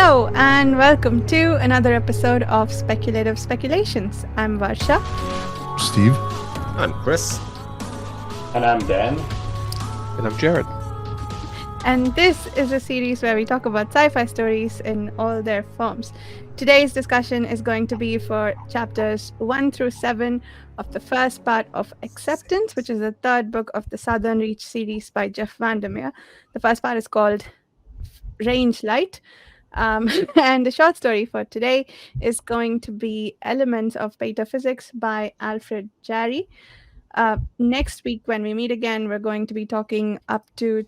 Hello and welcome to another episode of Speculative Speculations. I'm Varsha. Steve. I'm Chris. And I'm Dan. And I'm Jarrod. And this is a series where we talk about sci-fi stories in all their forms. Today's discussion is going to be for chapters 1 through 7 of the first part of Acceptance, which is the third book of the Southern Reach series by Jeff Vandermeer. The first part is called Range Light. And the short story for today is going to be Elements of Pataphysics by Alfred Jarry. Next week, when we meet again, we're going to be talking up to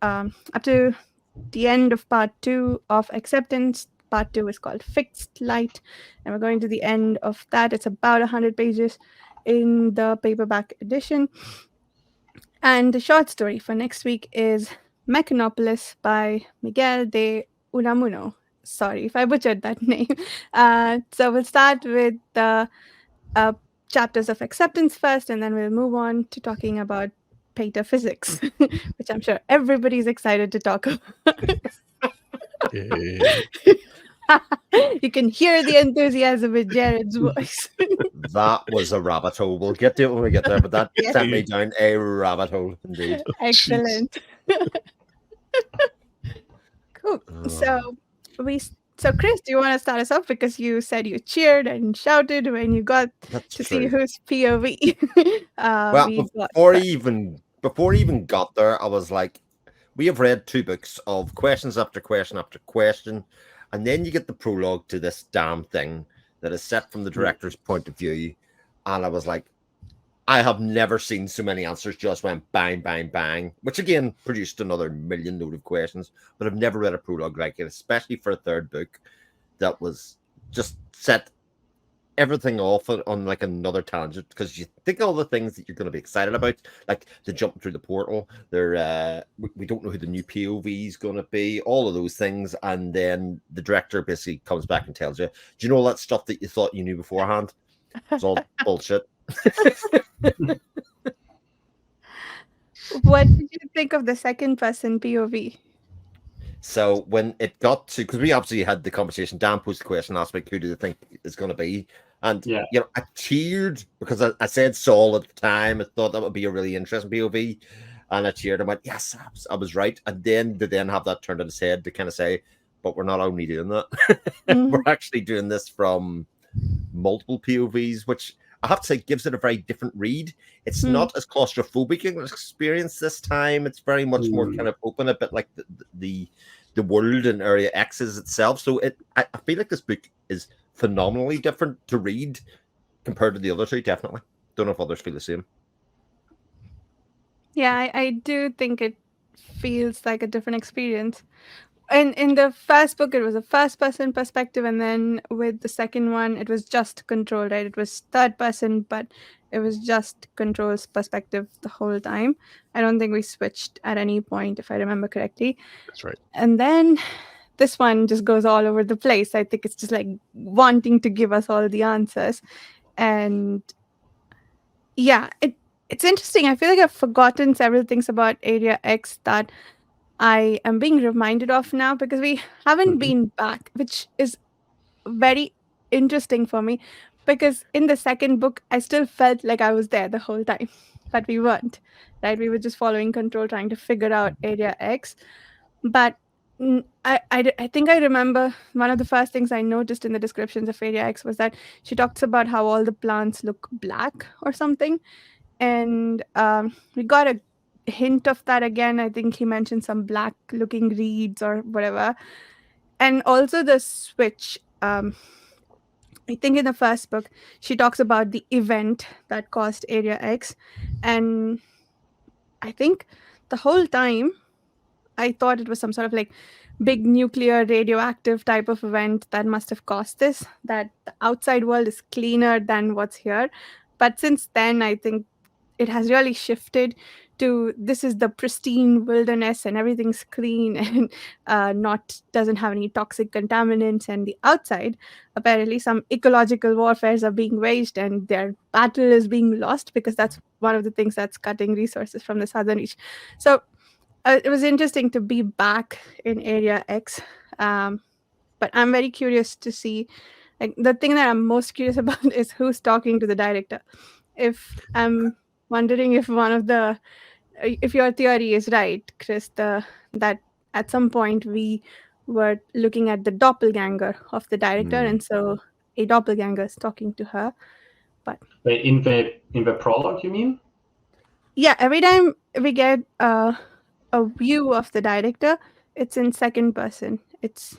the end of part 2 of Acceptance. Part 2 is called Fixed Light, and we're going to the end of that. It's about 100 pages in the paperback edition. And the short story for next week is Mechanopolis by Miguel de Unamuno. Sorry if I butchered that name. So we'll start with the chapters of Acceptance first, and then we'll move on to talking about pataphysics, which I'm sure everybody's excited to talk about. You can hear the enthusiasm in Jarrod's voice. That was a rabbit hole. We'll get to it when we get there, but that Yes. sent me down a rabbit hole indeed. Excellent. Cool. So Chris, do you want to start us off, because you said you cheered and shouted when you got to see whose POV? Well, before he even got there, I was like, we have read 2 books of questions after question after question, and then you get the prologue to this damn thing that is set from the director's point of view, and I was like, I have never seen so many answers just went bang, bang, bang, which again produced another million load of questions, but I've never read a prologue like it, especially for a third book that was just set everything off on like another tangent, because you think all the things that you're going to be excited about, like the jump through the portal, we don't know who the new POV is going to be, all of those things, and then the director basically comes back and tells you, do you know all that stuff that you thought you knew beforehand? It's all bullshit. What did you think of the second person POV? So when it got to, because we obviously had the conversation, Dan posed the question last week, who do you think is going to be? And you know, I cheered because I said Saul at the time. I thought that would be a really interesting POV, and I cheered and went, yes, I was right. And then to have that turned on his head to kind of say, but we're not only doing that, we're actually doing this from multiple POVs, which I have to say gives it a very different read. It's not as claustrophobic an experience this time. It's very much more kind of open, a bit like the world in Area X is itself. So I feel like this book is phenomenally different to read compared to the other 2, definitely. Don't know if others feel the same. Yeah, I do think it feels like a different experience. In the first book, it was a first-person perspective, and then with the second one, it was just Control, right? It was third person, but it was just Control's perspective the whole time. I don't think we switched at any point, if I remember correctly. That's right. And then this one just goes all over the place. I think it's just like wanting to give us all the answers. And yeah, it's interesting. I feel like I've forgotten several things about Area X that I am being reminded of now, because we haven't been back, which is very interesting for me, because in the second book, I still felt like I was there the whole time, but we weren't, right? We were just following Control, trying to figure out Area X. But I think I remember one of the first things I noticed in the descriptions of Area X was that she talks about how all the plants look black or something. And we got a hint of that again. I think he mentioned some black looking reeds or whatever. And also the switch. I think in the first book, she talks about the event that caused Area X. And I think the whole time, I thought it was some sort of like big nuclear radioactive type of event that must have caused this, that the outside world is cleaner than what's here. But since then, I think it has really shifted to this is the pristine wilderness and everything's clean and doesn't have any toxic contaminants. And the outside, apparently some ecological warfares are being waged and their battle is being lost, because that's one of the things that's cutting resources from the Southern Reach. So it was interesting to be back in Area X. but I'm very curious to see. Like the thing that I'm most curious about is who's talking to the director. If I'm wondering if if your theory is right, Chris, that at some point we were looking at the doppelganger of the director, and so a doppelganger is talking to her. But in the prologue, you mean? yeah, every time we get a view of the director, it's in second person. It's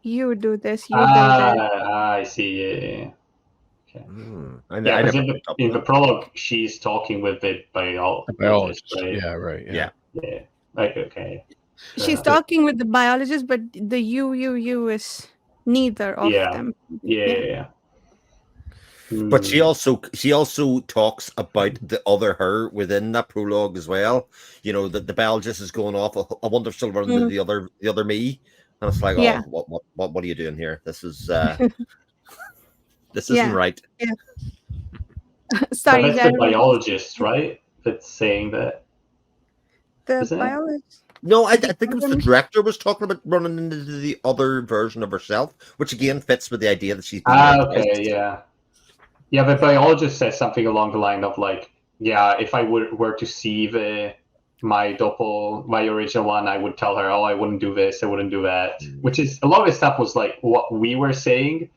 you do this, you do that. I see. Yeah. Okay. I Because never picked up in on the that. prologue, she's talking with the biologist, right? Yeah, right. Yeah. Yeah. Like, okay. She's talking with the biologist, but the you is neither of them. Yeah. But she also talks about the other her within that prologue as well. You know, that the biologist is going off. I wonder if she'll run into the other me. And it's like, Yeah. oh, what are you doing here? This is this isn't right. Yeah. Sorry, but that's the biologist, right? That's saying that. The biologist. No, I think it was the director was talking about running into the other version of herself, which again fits with the idea that she's okay, yeah. Yeah, the biologist says something along the line of like, yeah, if I were to see my original one, I would tell her, oh, I wouldn't do this, I wouldn't do that. Which is, a lot of this stuff was like what we were saying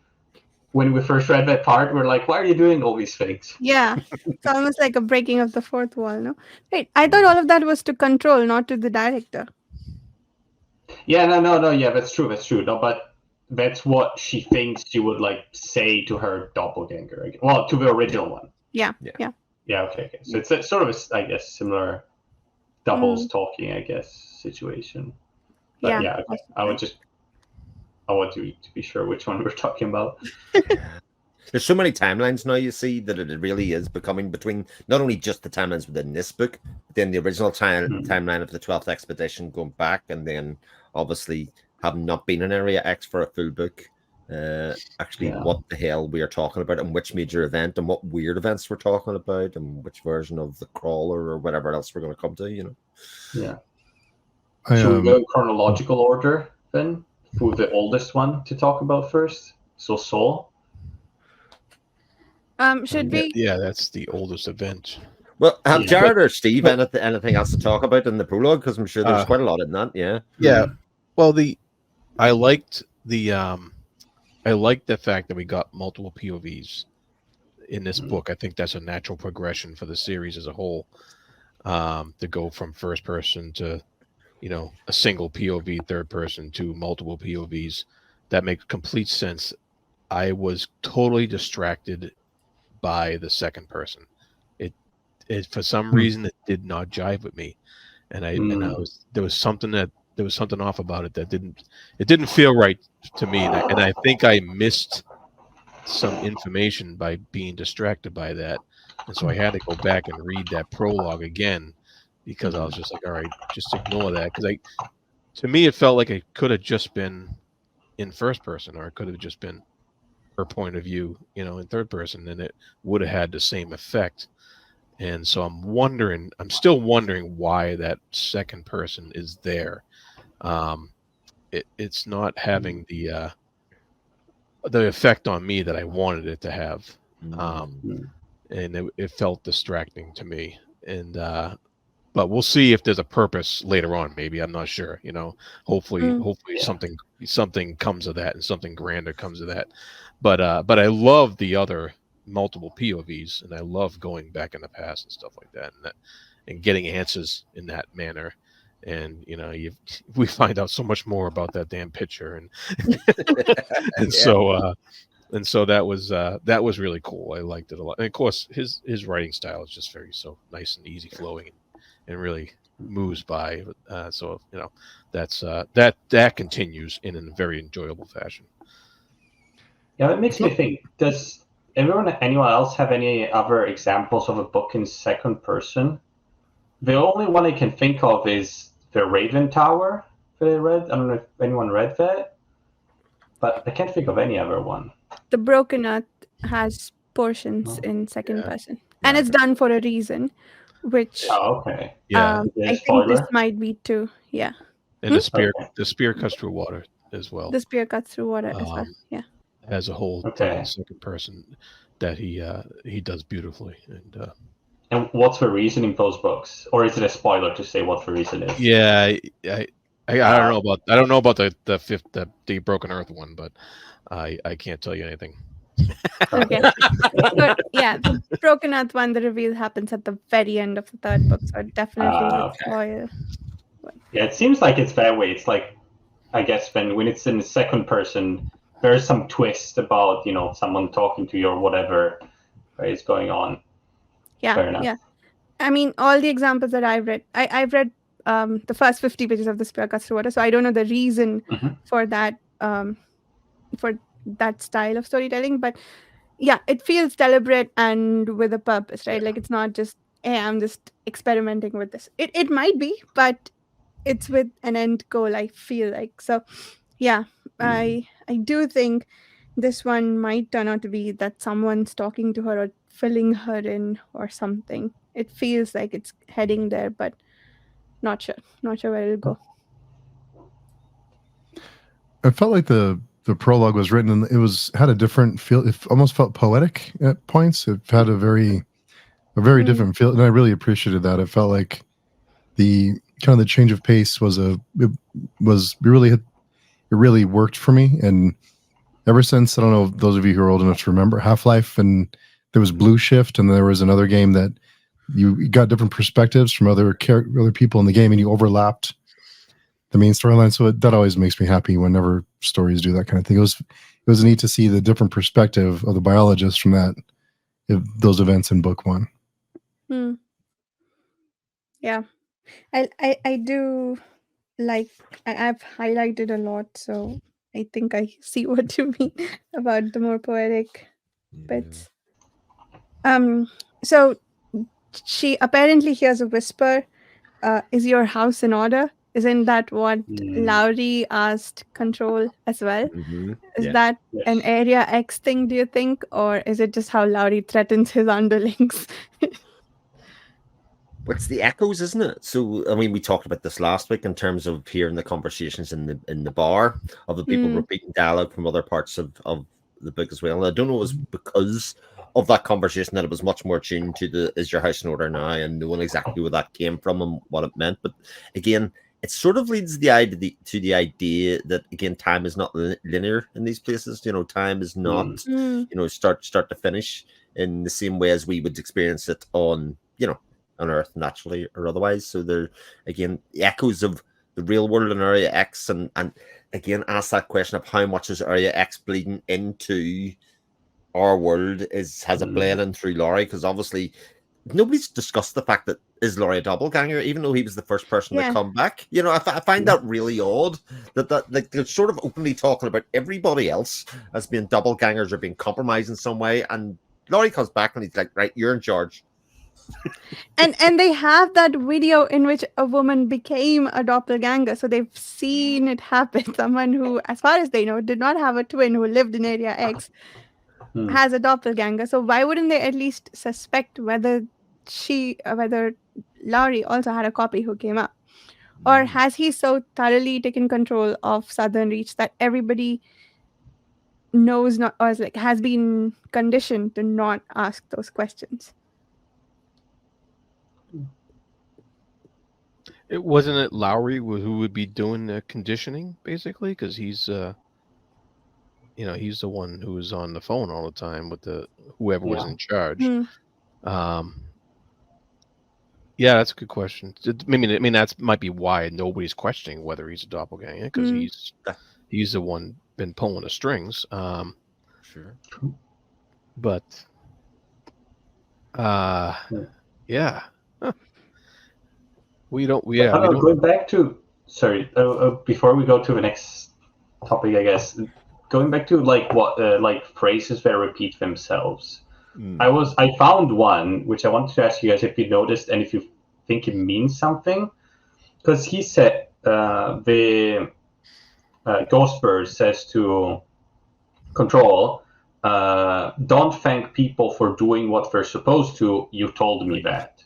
when we first read that part. We're like, why are you doing all these things? Yeah, it's almost like a breaking of the fourth wall, no? Wait, I thought all of that was to control, not to the director. Yeah, no, yeah, that's true. No, but that's what she thinks she would like say to her doppelganger. Well, to the original one. Yeah. Okay. So it's sort of I guess, similar doubles talking, I guess, situation. But yeah, okay. I want to be sure which one we're talking about. There's so many timelines now, you see, that it really is becoming between not only just the timelines within this book, but then the original timeline of the 12th expedition going back, and then obviously having not been in Area X for a full book. What the hell we are talking about, and which major event, and what weird events we're talking about, and which version of the crawler or whatever else we're going to come to, you know. Yeah. Should we go in chronological order then? For the oldest one to talk about first. So Saul. Should we? Yeah, that's the oldest event. Well, have Jarrod or Steve anything else to talk about in the prologue? Because I'm sure there's quite a lot in that. Yeah. Yeah. Well, I liked the fact that we got multiple POVs in this book. I think that's a natural progression for the series as a whole, to go from first person to, a single POV, third person, to multiple POVs. That makes complete sense. I was totally distracted by the second person. It for some reason it did not jive with me, and there was something off about it that didn't feel right to me, and I think I missed some information by being distracted by that, and so I had to go back and read that prologue again, because I was just like, all right, just ignore that, because to me it felt like it could have just been in first person, or it could have just been her point of view, in third person, and it would have had the same effect. And so I'm still wondering why that second person is there. It's not having the effect on me that I wanted it to have. And it felt distracting to me. And but we'll see if there's a purpose later on. Maybe, I'm not sure. Hopefully something comes of that, and something grander comes of that. But I love the other multiple POVs, and I love going back in the past and stuff like that, and getting answers in that manner. And we find out so much more about that damn picture, and so that was really cool. I liked it a lot, and of course his writing style is just so nice and easy flowing, and really moves by. So that's that continues in a very enjoyable fashion. Yeah, it makes me think, does anyone else have any other examples of a book in second person? The only one I can think of is The Raven Tower that I read. I don't know if anyone read that, but I can't think of any other one. The Broken Earth has portions in second person, and it's done for a reason, which okay. I think this might be too. Yeah. And the spear cuts through water as well. The spear cuts through water as well. Yeah. Has a whole second person that he does beautifully. And what's the reason in those books, or is it a spoiler to say what the reason is? Yeah, I don't know about the Broken Earth one, but I can't tell you anything. Okay. But yeah, the Broken Earth one, the reveal happens at the very end of the third book, so it definitely would spoil. Yeah, it seems like it's that way. It's like, I guess when it's in the second person, there's some twist about, someone talking to you or whatever is going on. Yeah, fair enough. Yeah. I mean, all the examples that I've read, I've read the first 50 pages of the Spear Cuts Through Water, so I don't know the reason for that style of storytelling, but yeah, it feels deliberate and with a purpose, right? Like, it's not just, hey, I'm just experimenting with this. It might be, but it's with an end goal, I feel like. So yeah, I do think this one might turn out to be that someone's talking to her or filling her in or something. It feels like it's heading there, but not sure where it'll go. I felt like the prologue was written and it had a different feel. It almost felt poetic at points. It had a very different feel, and I really appreciated that. It felt like the kind of the change of pace it really worked for me. And ever since, I don't know, those of you who are old enough to remember Half-Life, and there was Blue Shift, and there was another game that you got different perspectives from other people in the game, and you overlapped the main storyline. So that always makes me happy whenever stories do that kind of thing. It was neat to see the different perspective of the biologist from those events in book one. Yeah, I do like. I've highlighted a lot, so I think I see what you mean about the more poetic bits. So she apparently hears a whisper. Is your house in order? Isn't that what Lowry asked Control as well? Is that an Area X thing, do you think? Or is it just how Lowry threatens his underlings? It's the echoes, isn't it? So, I mean, we talked about this last week in terms of hearing the conversations in the bar of the people repeating dialogue from other parts of the book as well. And I don't know, it was because of that conversation that it was much more tuned to the "Is your house in order now?" and knowing exactly where that came from and what it meant. But again, it sort of leads the idea that, again, time is not linear in these places. Time is not start to finish in the same way as we would experience it on Earth, naturally or otherwise. So there, again, echoes of the real world in Area X, and again, ask that question of how much is Area X bleeding into our world has it bled in through Laurie, because obviously nobody's discussed the fact that is Laurie a doppelganger, even though he was the first person to come back. I find that really odd that like they're sort of openly talking about everybody else as being doppelgangers or being compromised in some way, and Laurie comes back and he's like, right, you're in charge. and they have that video in which a woman became a doppelganger, so they've seen it happen. Someone who, as far as they know, did not have a twin who lived in Area X has a doppelganger. So why wouldn't they at least suspect whether Lowry also had a copy who came up? Or has he so thoroughly taken control of Southern Reach that everybody knows not, or has been conditioned to not ask those questions? Wasn't it Lowry who would be doing the conditioning, basically? Because he's, he's the one who was on the phone all the time with whoever was in charge. Yeah, that's a good question. I mean, that might be why nobody's questioning whether he's a doppelganger, because he's the one been pulling the strings. Sure. But, yeah. Huh. We don't. Going back to before we go to the next topic, I guess going back to what phrases that repeat themselves. I found one which I wanted to ask you guys if you noticed and if you think it means something, because he said the Ghostbird says to Control, "Don't thank people for doing what they're supposed to. You told me that."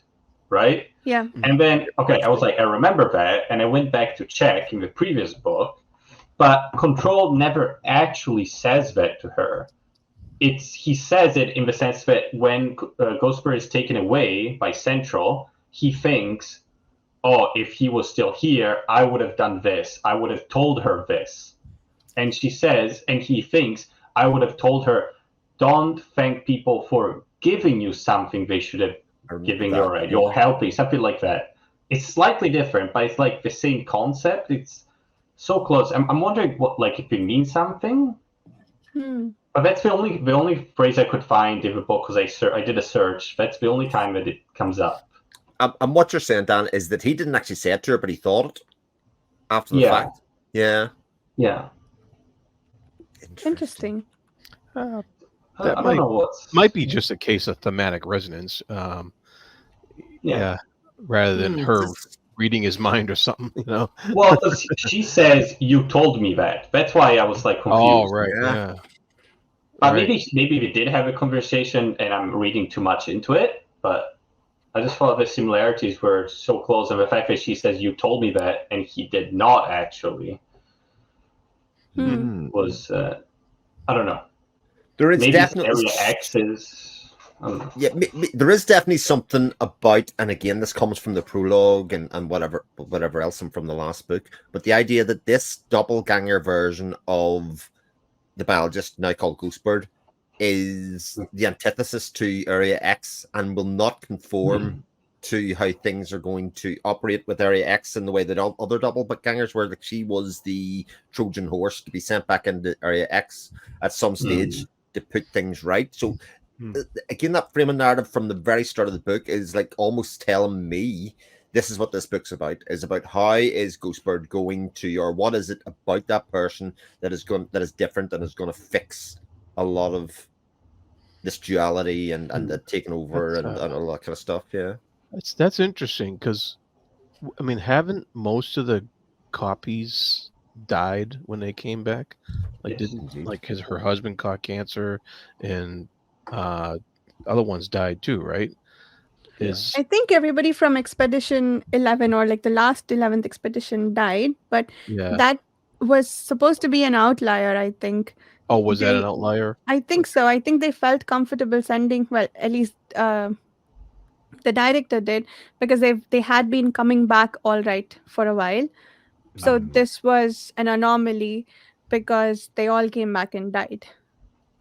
Right? Yeah. And then, I was like, I remember that. And I went back to check in the previous book. But Control never actually says that to her. He says it in the sense that when Ghostbird is taken away by Central, he thinks, oh, if he was still here, I would have done this. I would have told her this. And she says, and he thinks, I would have told her, don't thank people for giving you something they should have given you already. You're helping, something like that. It's slightly different, but it's like the same concept. It's so close. I'm wondering what, like, if it means something. But that's the only phrase I could find in the book, because I did a search. That's the only time that it comes up. And what you're saying, Dan, is that he didn't actually say it to her, but he thought it after the fact. Yeah. Yeah. Interesting. That might be just a case of thematic resonance. Rather than her reading his mind or something, you know. Well, she says, "You told me that." That's why I was like confused. Oh, right. Yeah. Maybe we did have a conversation, and I'm reading too much into it. But I just thought the similarities were so close, and the fact that she says, "You told me that," and he did not actually was. I don't know. There is definitely Area X is. There is definitely something about, and again, this comes from the prologue and whatever else and from the last book, but the idea that this doppelganger version of the biologist, now called Ghostbird, is the antithesis to Area X and will not conform to how things are going to operate with Area X in the way that other doppelgangers were. Like, she was the Trojan horse to be sent back into Area X at some stage to put things right. So again, that frame of narrative from the very start of the book is like almost telling me this is what this book's about, is about how is Ghostbird going to, or what is it about that person that is different and is going to fix a lot of this duality and the taking over and all that kind of stuff. Yeah. That's interesting, because I mean, haven't most of the copies died when they came back? Like, her husband caught cancer, and other ones died too, right? I think everybody from Expedition 11, or like the last 11th expedition, died, but that was supposed to be an outlier, I think. Oh, was that an outlier? I think so. I think they felt comfortable sending, well, at least the director did, because they had been coming back all right for a while. So this was an anomaly because they all came back and died.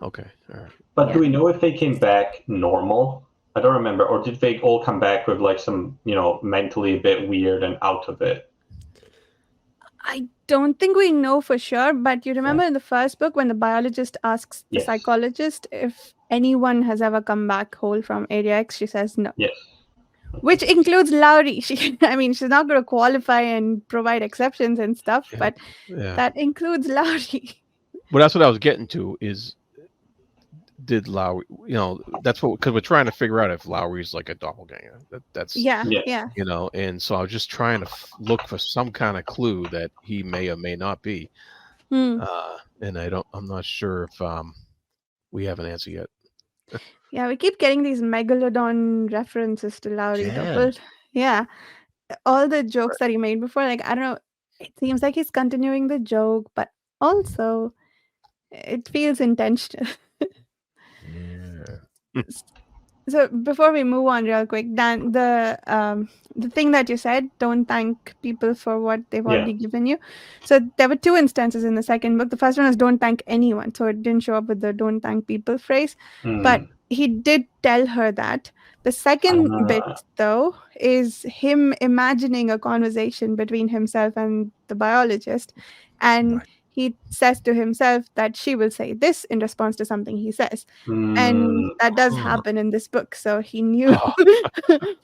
Okay, all right. But do we know if they came back normal? I don't remember. Or did they all come back with like some, mentally a bit weird and out of it? I don't think we know for sure, but you remember in the first book when the biologist asks the psychologist if anyone has ever come back whole from Area X, she says no. Yes. Which includes Lowry. She's not going to qualify and provide exceptions and stuff, but that includes Lowry. Well, that's what I was getting to, is did Lowry, that's what, because we're trying to figure out if Lowry's like a doppelganger. That's and so I was just trying to look for some kind of clue that he may or may not be. And I'm not sure if we have an answer yet. Yeah, we keep getting these megalodon references to Lowry. All the jokes that he made before, like, I don't know, it seems like he's continuing the joke, but also it feels intentional. So before we move on real quick, Dan, the thing that you said, don't thank people for what they've already given you. So there were two instances in the second book. The first one is don't thank anyone. So it didn't show up with the don't thank people phrase. But he did tell her that. The second bit, though, is him imagining a conversation between himself and the biologist. And he says to himself that she will say this in response to something he says. And that does happen in this book. So he knew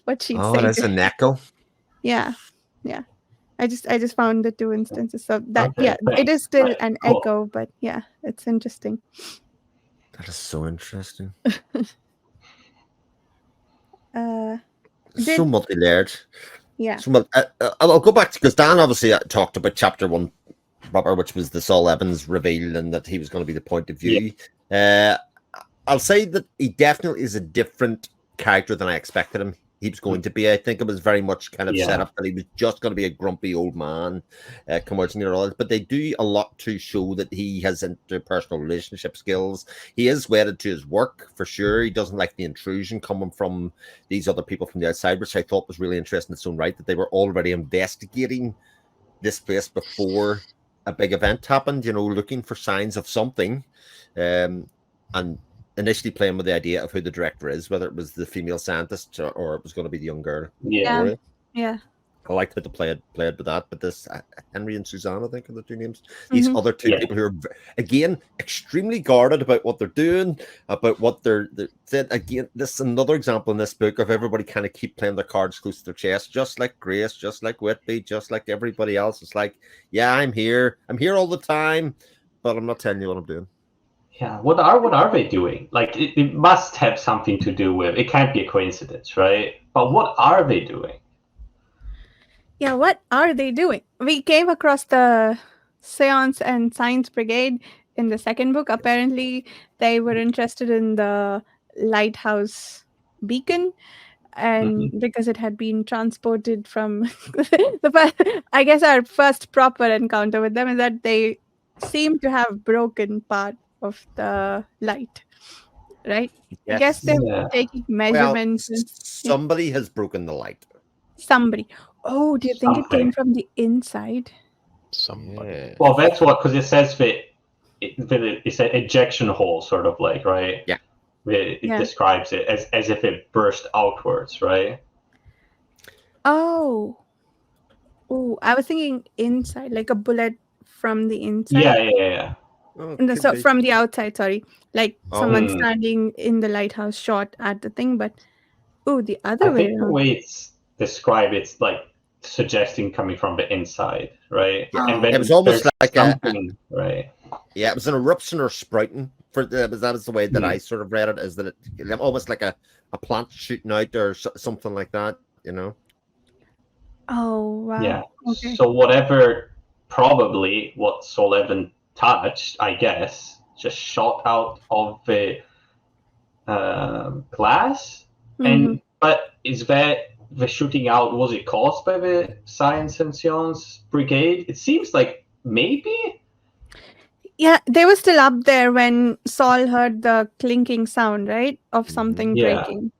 what she'd say. Oh, that's an echo. Yeah. I just found the two instances. So that, it is still an echo, but it's interesting. That is so interesting. So multi-layered. Yeah. So, I'll go back to, because Dan obviously talked about chapter 1 proper, which was the Saul Evans reveal, and that he was going to be the point of view. I'll say that he definitely is a different character than I expected him. he was going to be. I think it was very much kind of set up that he was just going to be a grumpy old man, commercial all that. But they do a lot to show that he has interpersonal relationship skills. He is wedded to his work for sure. He doesn't like the intrusion coming from these other people from the outside, which I thought was really interesting in its own right, that they were already investigating this place before a big event happened, looking for signs of something, and initially playing with the idea of who the director is, whether it was the female scientist or it was going to be the young girl. Yeah. I liked how they played with that, but this Henry and Suzanne, I think, are the two names. These other two people who are, again, extremely guarded about what they're doing, about what they're again, this is another example in this book of everybody kind of keep playing their cards close to their chest, just like Grace, just like Whitby, just like everybody else. It's like, yeah, I'm here all the time, but I'm not telling you what I'm doing. Yeah, what are they doing? Like, it must have something to do with, it can't be a coincidence, right? But what are they doing? Yeah, what are they doing? We came across the Seance and Science Brigade in the second book. Apparently, they were interested in the lighthouse beacon, and because it had been transported from I guess our first proper encounter with them is that they seem to have broken part of the light, right? Yes. I guess they're taking measurements. Well, somebody has broken the light. Somebody. Oh, do you think it came from the inside? Somebody. Yeah. Well, that's what, because it says it's an ejection hole, sort of like, right? Yeah. It describes it as if it burst outwards, right? Oh, I was thinking inside, like a bullet from the inside. Yeah. Oh, From the outside, sorry, like someone standing in the lighthouse shot at the thing, but the other way around. The way it's described, it's like suggesting coming from the inside, right? Yeah. And then it was almost like something, right? Yeah, it was an eruption or sprouting. That is the way that I sort of read it, is that it almost like a plant shooting out or something like that, Oh, wow. Yeah. Okay. So whatever, probably what Sullivan touched, I guess, just shot out of the glass. But is that the shooting out, was it caused by the Science and Science Brigade? It seems like maybe. Yeah, they were still up there when Saul heard the clinking sound, right, of something breaking.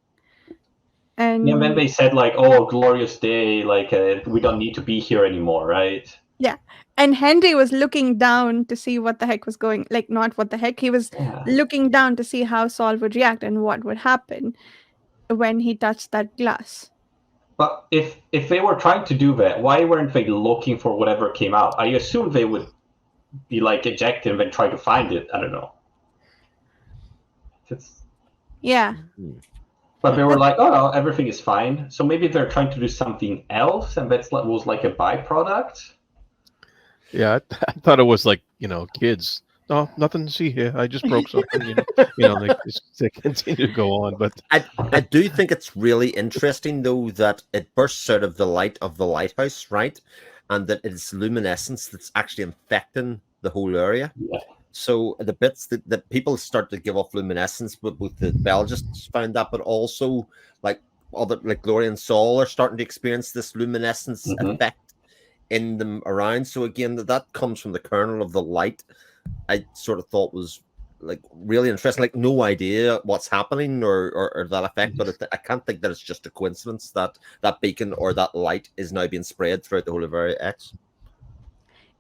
And then they said like, "Oh, glorious day! Like, we don't need to be here anymore," right? Yeah, and Henry was looking down to see what the heck was going. Like, not what the heck. He was looking down to see how Saul would react and what would happen when he touched that glass. But if they were trying to do that, why weren't they looking for whatever came out? I assume they would be like ejected and then try to find it. I don't know. Yeah. But they were like, "Oh, everything is fine." So maybe they're trying to do something else, and that was like a byproduct. Yeah, I thought it was like, kids. No, nothing to see here. I just broke something. They continue to go on. But I do think it's really interesting, though, that it bursts out of the light of the lighthouse, right? And that it's luminescence that's actually infecting the whole area. Yeah. So the bits that people start to give off luminescence, but both the biologists found that, but also like Gloria and Saul are starting to experience this luminescence effect in them around. So again, that comes from the kernel of the light. I sort of thought was like really interesting. Like no idea what's happening or that effect, but I can't think that it's just a coincidence that beacon or that light is now being spread throughout the whole of Area X.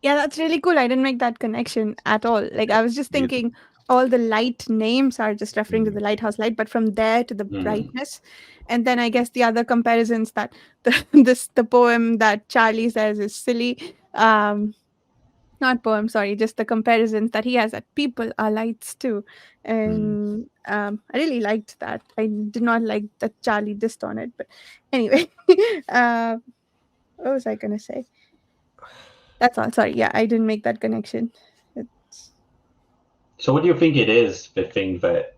Yeah, that's really cool. I didn't make that connection at all. Like I was just thinking all the light names are just referring to the lighthouse light, but from there to the brightness. And then I guess the other comparisons that the poem that Charlie says is silly. Not poem, sorry, just the comparisons that he has that people are lights too. And I really liked that. I did not like that Charlie dissed on it, but anyway. What was I gonna say? That's all. Sorry. Yeah, I didn't make that connection. So what do you think it is, the thing that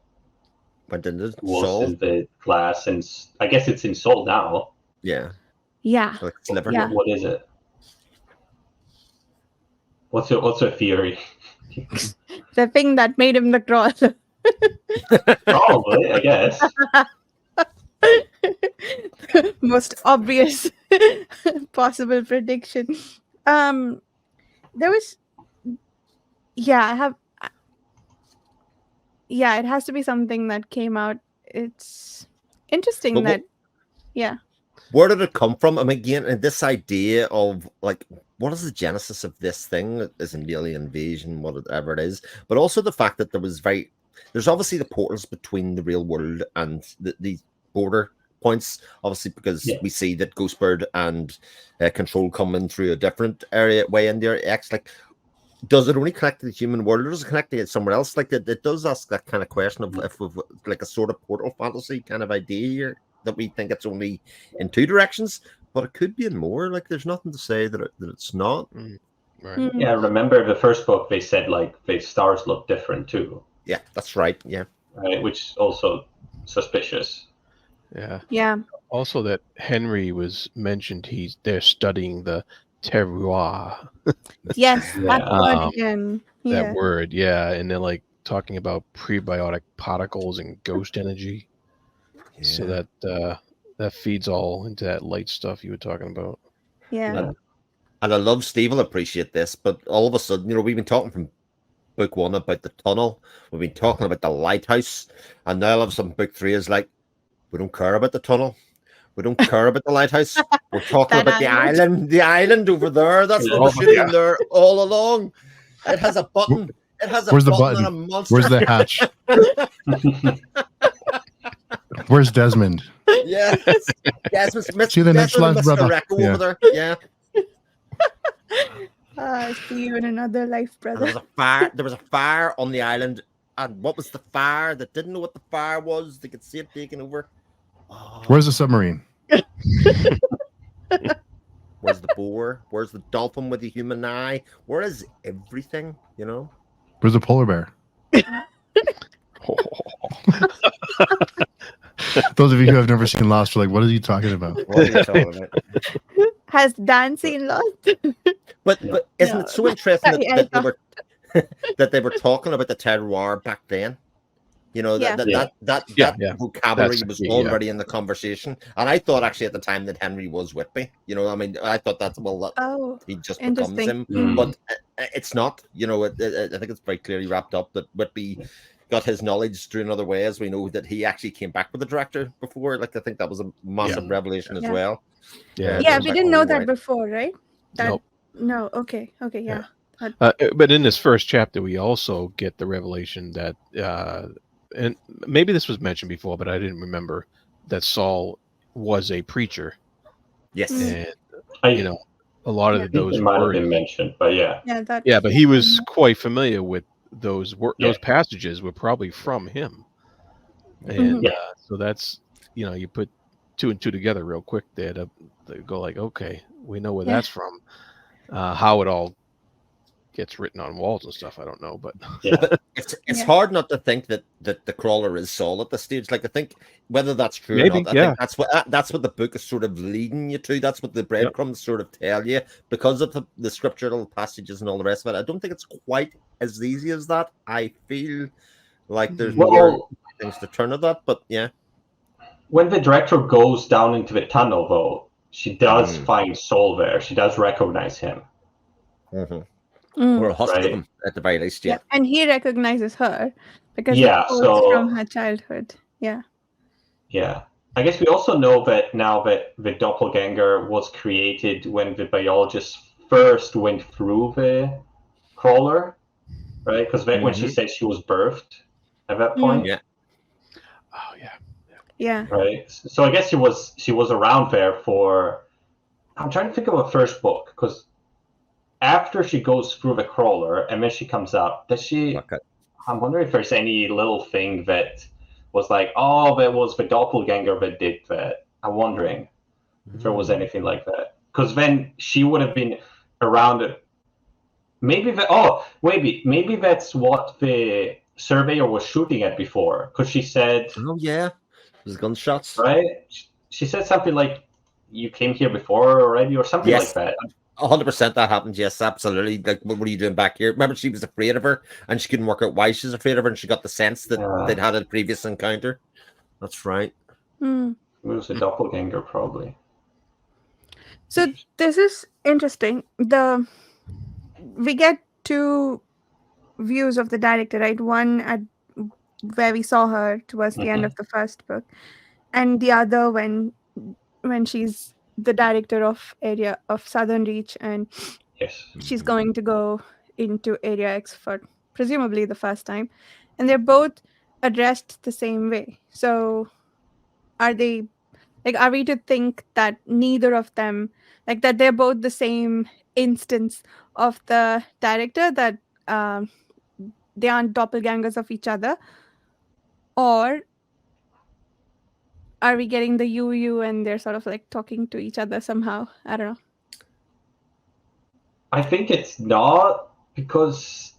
was in the glass? And I guess it's in Soul now. Yeah. Yeah. Like sliver. Yeah. What is it? What's your theory? The thing that made him the Crawler. Probably, I guess. most obvious possible prediction. There was, yeah, it has to be something that came out. It's interesting But that, yeah. where did it come from? I mean, again, and this idea of like, what is the genesis of this thing? Isn't alien invasion, whatever it is, but also the fact that there's obviously the portals between the real world and the border points, obviously, because we see that Ghostbird and Control come in through a different way in there. X, like, does it only connect to the human world, or does it connect to somewhere else? Like, it does ask that kind of question of if we've like a sort of portal fantasy kind of idea here, that we think it's only in two directions, but it could be in more. Like, there's nothing to say that it's not. Right. Yeah, remember the first book, they said like the stars look different too. Yeah, that's right. Yeah. Right, which is also suspicious. Yeah. Also, that Henry was mentioned. They're studying the terroir. Yes, that word Um, again. That word, yeah, and they're like talking about prebiotic particles and ghost energy. So that feeds all into that light stuff you were talking about. Yeah. And I love Steve will appreciate this, but all of a sudden, we've been talking from book 1 about the tunnel, we've been talking about the lighthouse, and now all of a sudden book 3 is like, we don't care about the tunnel, we don't care about the lighthouse, we're talking about the island over there. That's what should have been there all along. It has a button. It has a Where's the button button? and a monster. Where's the hatch? Where's Desmond? Yeah. Desmond's See the next Desmond live brother. Recco Yeah. over there. Yeah. See you in another life, And brother. there was a fire. There was a fire on the island. And what was the fire? They didn't know what the fire was. They could see it taking over. Oh. Where's the submarine? Where's the boar? Where's the dolphin with the human eye? Where is everything? Where's the polar bear? Those of you who have never seen Lost are like, what is he talking about? What are you talking about? Has Dan seen Lost? But isn't it so interesting that they were talking about the terroir back then? That vocabulary was already in the conversation, and I thought actually at the time that Henry was Whitby. I thought he just becomes him, but it's not. I think it's very clearly wrapped up that Whitby got his knowledge through another way, as we know that he actually came back with the director before. Like, I think that was a massive revelation as well. Yeah, we didn't know that before, right? Nope. No. Okay. Yeah. But in this first chapter, we also get the revelation that, and maybe this was mentioned before, but I didn't remember, that Saul was a preacher. Yes. And, a lot of those might have words been mentioned, but yeah. Yeah, but he was quite familiar with those passages were probably from him. And so that's, you put 2 and 2 together real quick there to go like, okay, we know where that's from. How it all gets written on walls and stuff, I don't know, but it's hard not to think that the crawler is Saul at this stage. Like, I think whether that's true or not, I think that's what the book is sort of leading you to. That's what the breadcrumbs sort of tell you, because of the scriptural passages and all the rest of it. I don't think it's quite as easy as that. I feel like there's more things to turn at that, but yeah. When the director goes down into the tunnel, though, she does find Saul there. She does recognize him. Or a husk of him at the very least, yeah. And he recognizes her because it's from her childhood. Yeah. I guess we also know that now that the doppelganger was created when the biologist first went through the crawler, right? Because when she said she was birthed at that point. Yeah. Oh yeah. Yeah. Right. So I guess she was around there for. I'm trying to think of a first book, because after she goes through the crawler and then she comes out, does she? Okay. I'm wondering if there's any little thing that was like, oh, that was the doppelganger that did that. I'm wondering if there was anything like that, because then she would have been around it. Maybe maybe that's what the surveyor was shooting at before, because she said, "Oh yeah, there's gunshots." Right? She said something like, "You came here before already," or something like that. 100% that happened. Yes, absolutely. Like, what are you doing back here? Remember, she was afraid of her, and she couldn't work out why she was afraid of her, and she got the sense that they'd had a previous encounter. That's right. It was a doppelganger, probably. So this is interesting. We get two views of the director, right? One at where we saw her towards the end of the first book, and the other when she's the director of area of Southern Reach, and Yes. she's going to go into Area X for presumably the first time, and they're both addressed the same way. So are they are we to think that neither of them, like that they're both the same instance of the director, that they aren't doppelgangers of each other? Or are we getting the you and they're sort of like talking to each other somehow? I don't know. I think it's not, because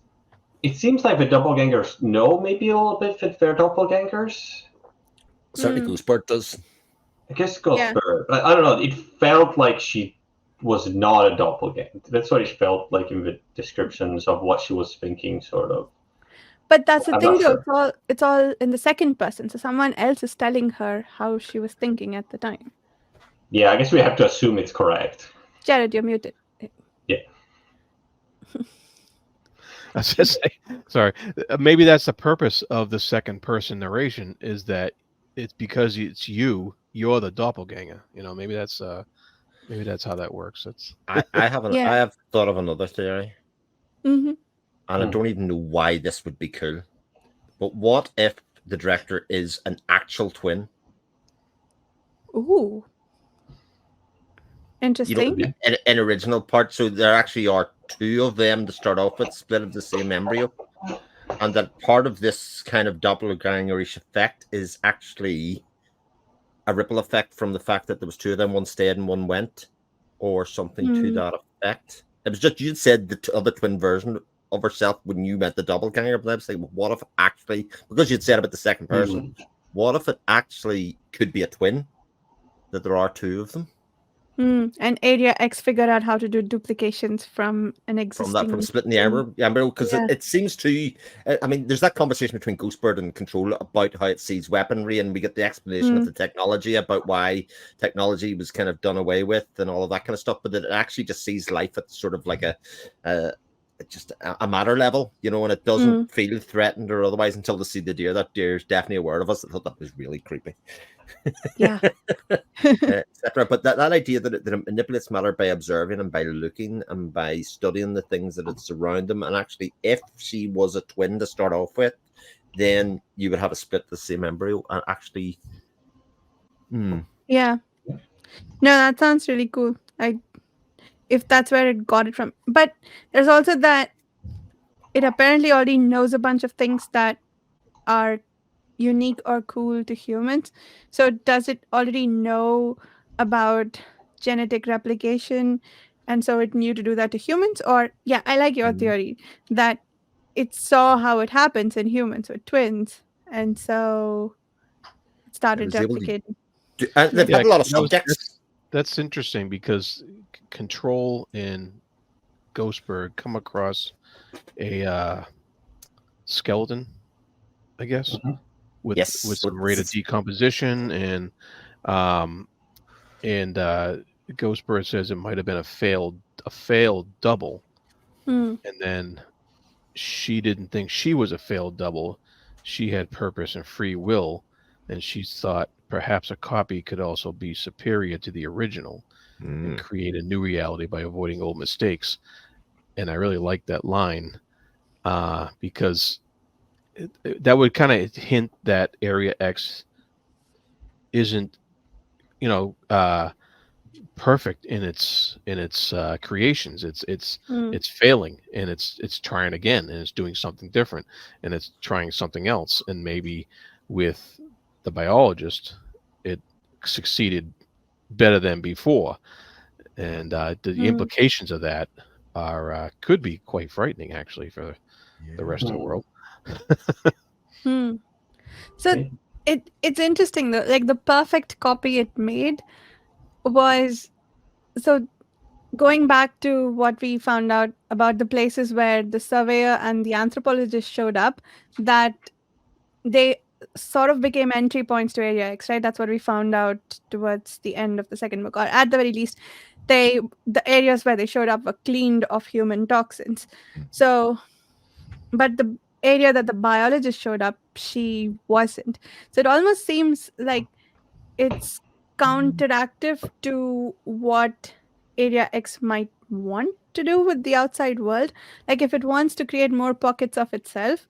it seems like the doppelgangers know maybe a little bit that they're doppelgangers. Certainly, Goosebird does. I guess Goosebird, but I don't know. It felt like she was not a doppelganger. That's what it felt like in the descriptions of what she was thinking, sort of. But that's the I'm thing, not though. It's all in the second person, so someone else is telling her how she was thinking at the time. Yeah, I guess we have to assume it's correct. Jarrod, you're muted. Yeah. I was just saying, sorry. Maybe that's the purpose of the second person narration, is that it's because it's you're the doppelganger. You know, maybe that's how that works. That's I have thought of another theory, and I don't even know why this would be cool. But what if the director is an actual twin? Ooh. Interesting. You know, in original part, so there actually are two of them to start off with, split of the same embryo, and that part of this kind of doppelgangerish effect is actually a ripple effect from the fact that there was two of them, one stayed and one went, or something to that effect. It was just, you'd said the other twin version of herself when you met the doppelganger, but I was like, well, what if actually, because you'd said about the second person, what if it actually could be a twin, that there are two of them? And Area X figured out how to do duplications from an existing... From splitting the embryo, because it seems to... I mean, there's that conversation between Ghostbird and Control about how it sees weaponry, and we get the explanation of the technology about why technology was kind of done away with and all of that kind of stuff, but it actually just sees life at sort of like just a matter level, you know, and it doesn't feel threatened or otherwise until they see the deer. That deer is definitely aware of us. I thought that was really creepy. Yeah. Etc. But that idea that it manipulates matter by observing and by looking and by studying the things that it's around them, and actually, if she was a twin to start off with, then you would have a split the same embryo and actually. Yeah. No, that sounds really cool. If that's where it got it from. But there's also that it apparently already knows a bunch of things that are unique or cool to humans. So does it already know about genetic replication, and so it knew to do that to humans? Or I like your theory that it saw how it happens in humans with twins, and so it started replicating. They've had a lot of subjects. That's interesting, because Control and Ghostbird come across a skeleton, I guess, with some rate of decomposition, and Ghostbird says it might have been a failed double, and then she didn't think she was a failed double. She had purpose and free will, and she thought perhaps a copy could also be superior to the original and create a new reality by avoiding old mistakes. And I really like that line, because that would kind of hint that Area X isn't, perfect in its creations. It's failing, and it's trying again, and it's doing something different, and it's trying something else. And maybe with the biologist, it succeeded better than before, and the implications of that are could be quite frightening, actually, for the rest of the world. So it's interesting, though. Like, the perfect copy it made was, so going back to what we found out about the places where the surveyor and the anthropologist showed up, that they sort of became entry points to Area X, right? That's what we found out towards the end of the second book, or at the very least, the areas where they showed up were cleaned of human toxins. So, but the area that the biologist showed up, she wasn't. So it almost seems like it's counteractive to what Area X might want to do with the outside world. Like if it wants to create more pockets of itself,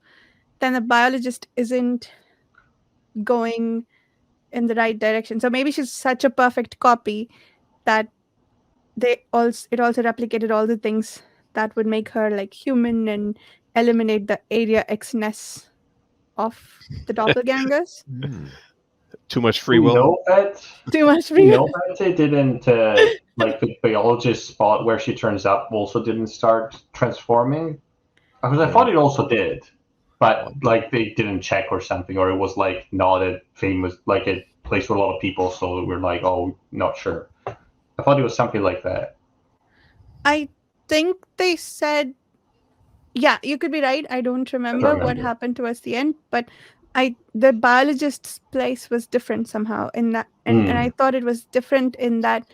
then the biologist isn't going in the right direction. So maybe she's such a perfect copy that it also replicated all the things that would make her like human and eliminate the Area X-ness of the doppelgangers. Too much free We will. know that. Too much We free know that it didn't, like the biologist spot where she turns up also didn't start transforming. Because I thought it also did, but like they didn't check or something, or it was like not a famous, like a place with a lot of people, so we're like, oh, not sure. I thought it was something like that. I think they said, yeah, you could be right. I don't remember what happened towards the end, but the biologist's place was different somehow in that, and I thought it was different in that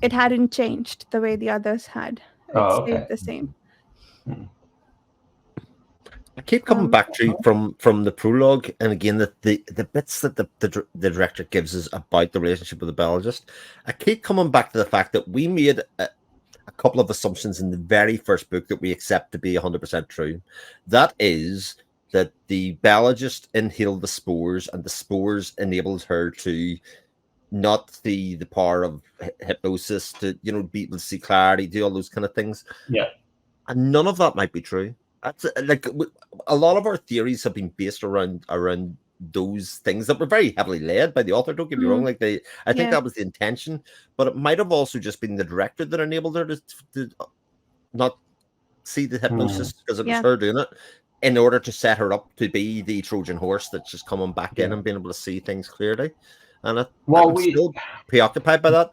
it hadn't changed the way the others had. It stayed the same. I keep coming back to from the prologue, and again the bits that the director gives us about the relationship with the biologist. I keep coming back to the fact that we made a couple of assumptions in the very first book that we accept to be 100% true. That is that the biologist inhaled the spores, and the spores enabled her to not see the power of hypnosis, to be able to see clarity, do all those kind of things. Yeah, and none of that might be true. That's like a lot of our theories have been based around those things that were very heavily led by the author. Don't get me wrong; I think that was the intention, but it might have also just been the director that enabled her to not see the hypnosis because it was her doing it, in order to set her up to be the Trojan horse that's just coming back in and being able to see things clearly. And I'm still preoccupied by that,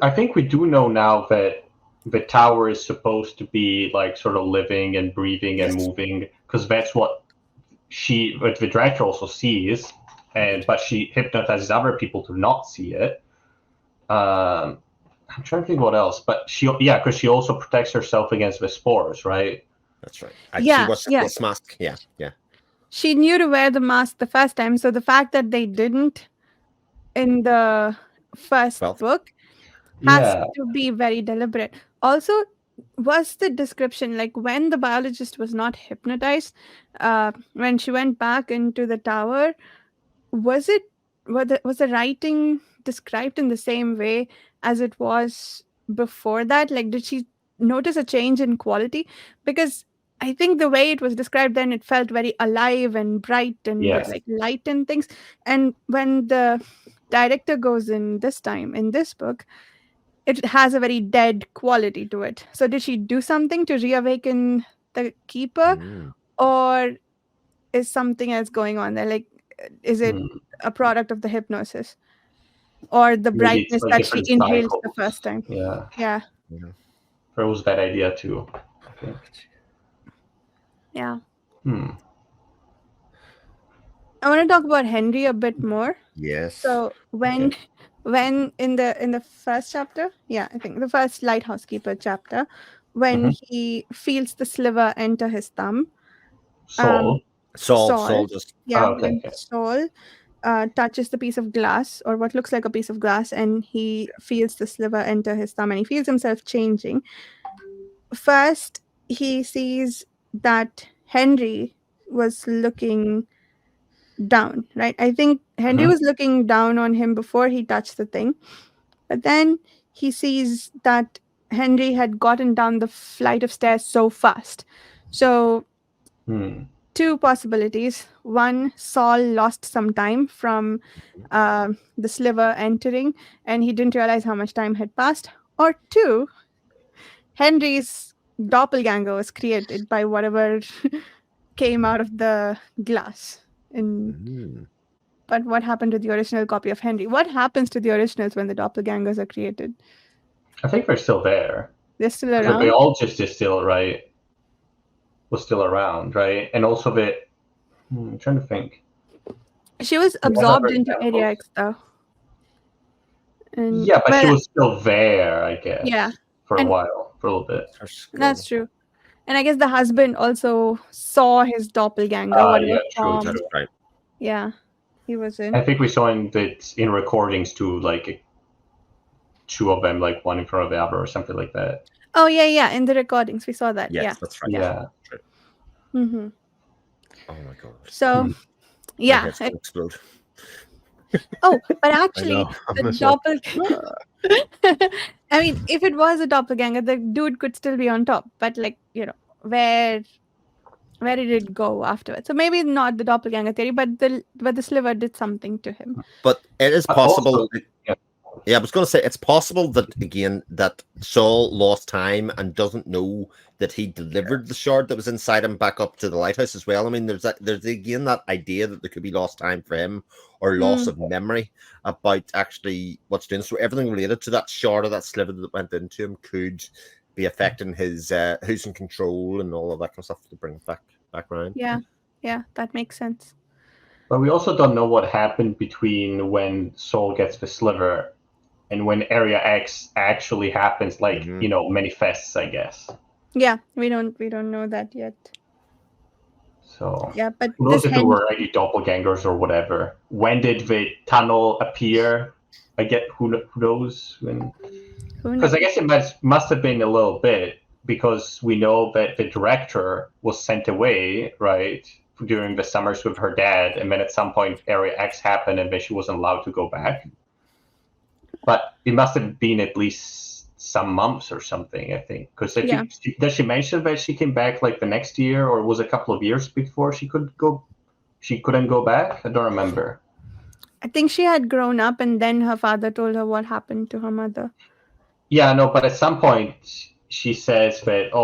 I think we do know now that the tower is supposed to be like sort of living and breathing and moving, because that's what the director also sees, but she hypnotizes other people to not see it. I'm trying to think what else, but because she also protects herself against the spores, right? That's right. She was this mask. Yeah. She knew to wear the mask the first time, so the fact that they didn't in the first book has to be very deliberate. Also, was the description, like when the biologist was not hypnotized, when she went back into the tower, was the writing described in the same way as it was before that? Like, did she notice a change in quality? Because I think the way it was described then, it felt very alive and bright and with like light and things. And when the director goes in this time in this book, it has a very dead quality to it. So did she do something to reawaken the keeper, or is something else going on there? Like, is it a product of the hypnosis or the brightness like that she inhaled the first time? Yeah. That was that idea too. Yeah. I want to talk about Henry a bit more. Yes. So when in the first chapter, I think the first lighthouse keeper chapter, when he feels the sliver enter his thumb, Saul just Saul touches the piece of glass, or what looks like a piece of glass, and he feels the sliver enter his thumb, and he feels himself changing. First, he sees that Henry was looking down, right? I think Henry was looking down on him before he touched the thing, but then he sees that Henry had gotten down the flight of stairs so fast. So two possibilities. One, Saul lost some time from the sliver entering, and he didn't realize how much time had passed. Or two, Henry's doppelganger was created by whatever came out of the glass. But what happened to the original copy of Henry? What happens to the originals when the doppelgangers are created? I think they're still there. They're still around. The biologist is still was still around, right? And also I'm trying to think. She was Yeah, absorbed her into examples. Area X though. And, Yeah, but she well, was still there, I guess. Yeah. For a And- while, for a little bit. Her skull. that's true. And I guess the husband also saw his doppelganger, whatever Yeah, true, form. That's right. Yeah, he was in. I think we saw in recordings too, like two of them, like one in front of the other or something like that. Oh yeah. In the recordings, we saw that. Yes, Yeah. that's right. Yeah. Mm-hmm. Oh my god. So, My yeah. head's gonna explode. Oh, but I actually, know. I'm the just like, doppelganger. I mean, if it was a doppelganger, the dude could still be on top. But like, where did it go afterwards? So maybe not the doppelganger theory, but the sliver did something to him. But it is But possible. also- yeah, I was going to say it's possible that again that Saul lost time and doesn't know that he delivered the shard that was inside him back up to the lighthouse as well. I mean, there's again that idea that there could be lost time for him or loss of memory about actually what's doing. So everything related to that shard or that sliver that went into him could be affecting his who's in control and all of that kind of stuff to bring it back around. Yeah, that makes sense. But we also don't know what happened between when Saul gets the sliver and when Area X actually happens, like manifests, I guess. Yeah, we don't know that yet. So Yeah, but who knows this if there were any doppelgangers or whatever? When did the tunnel appear? I get who knows when. Because I guess it must have been a little bit, because we know that the director was sent away, right, during the summers with her dad, and then at some point Area X happened and then she wasn't allowed to go back. But it must have been at least some months or something, I think. Because I think, does she mention that she came back like the next year, or was it a couple of years before she couldn't go back? I don't remember. I think she had grown up and then her father told her what happened to her mother. Yeah, no, but at some point she says that,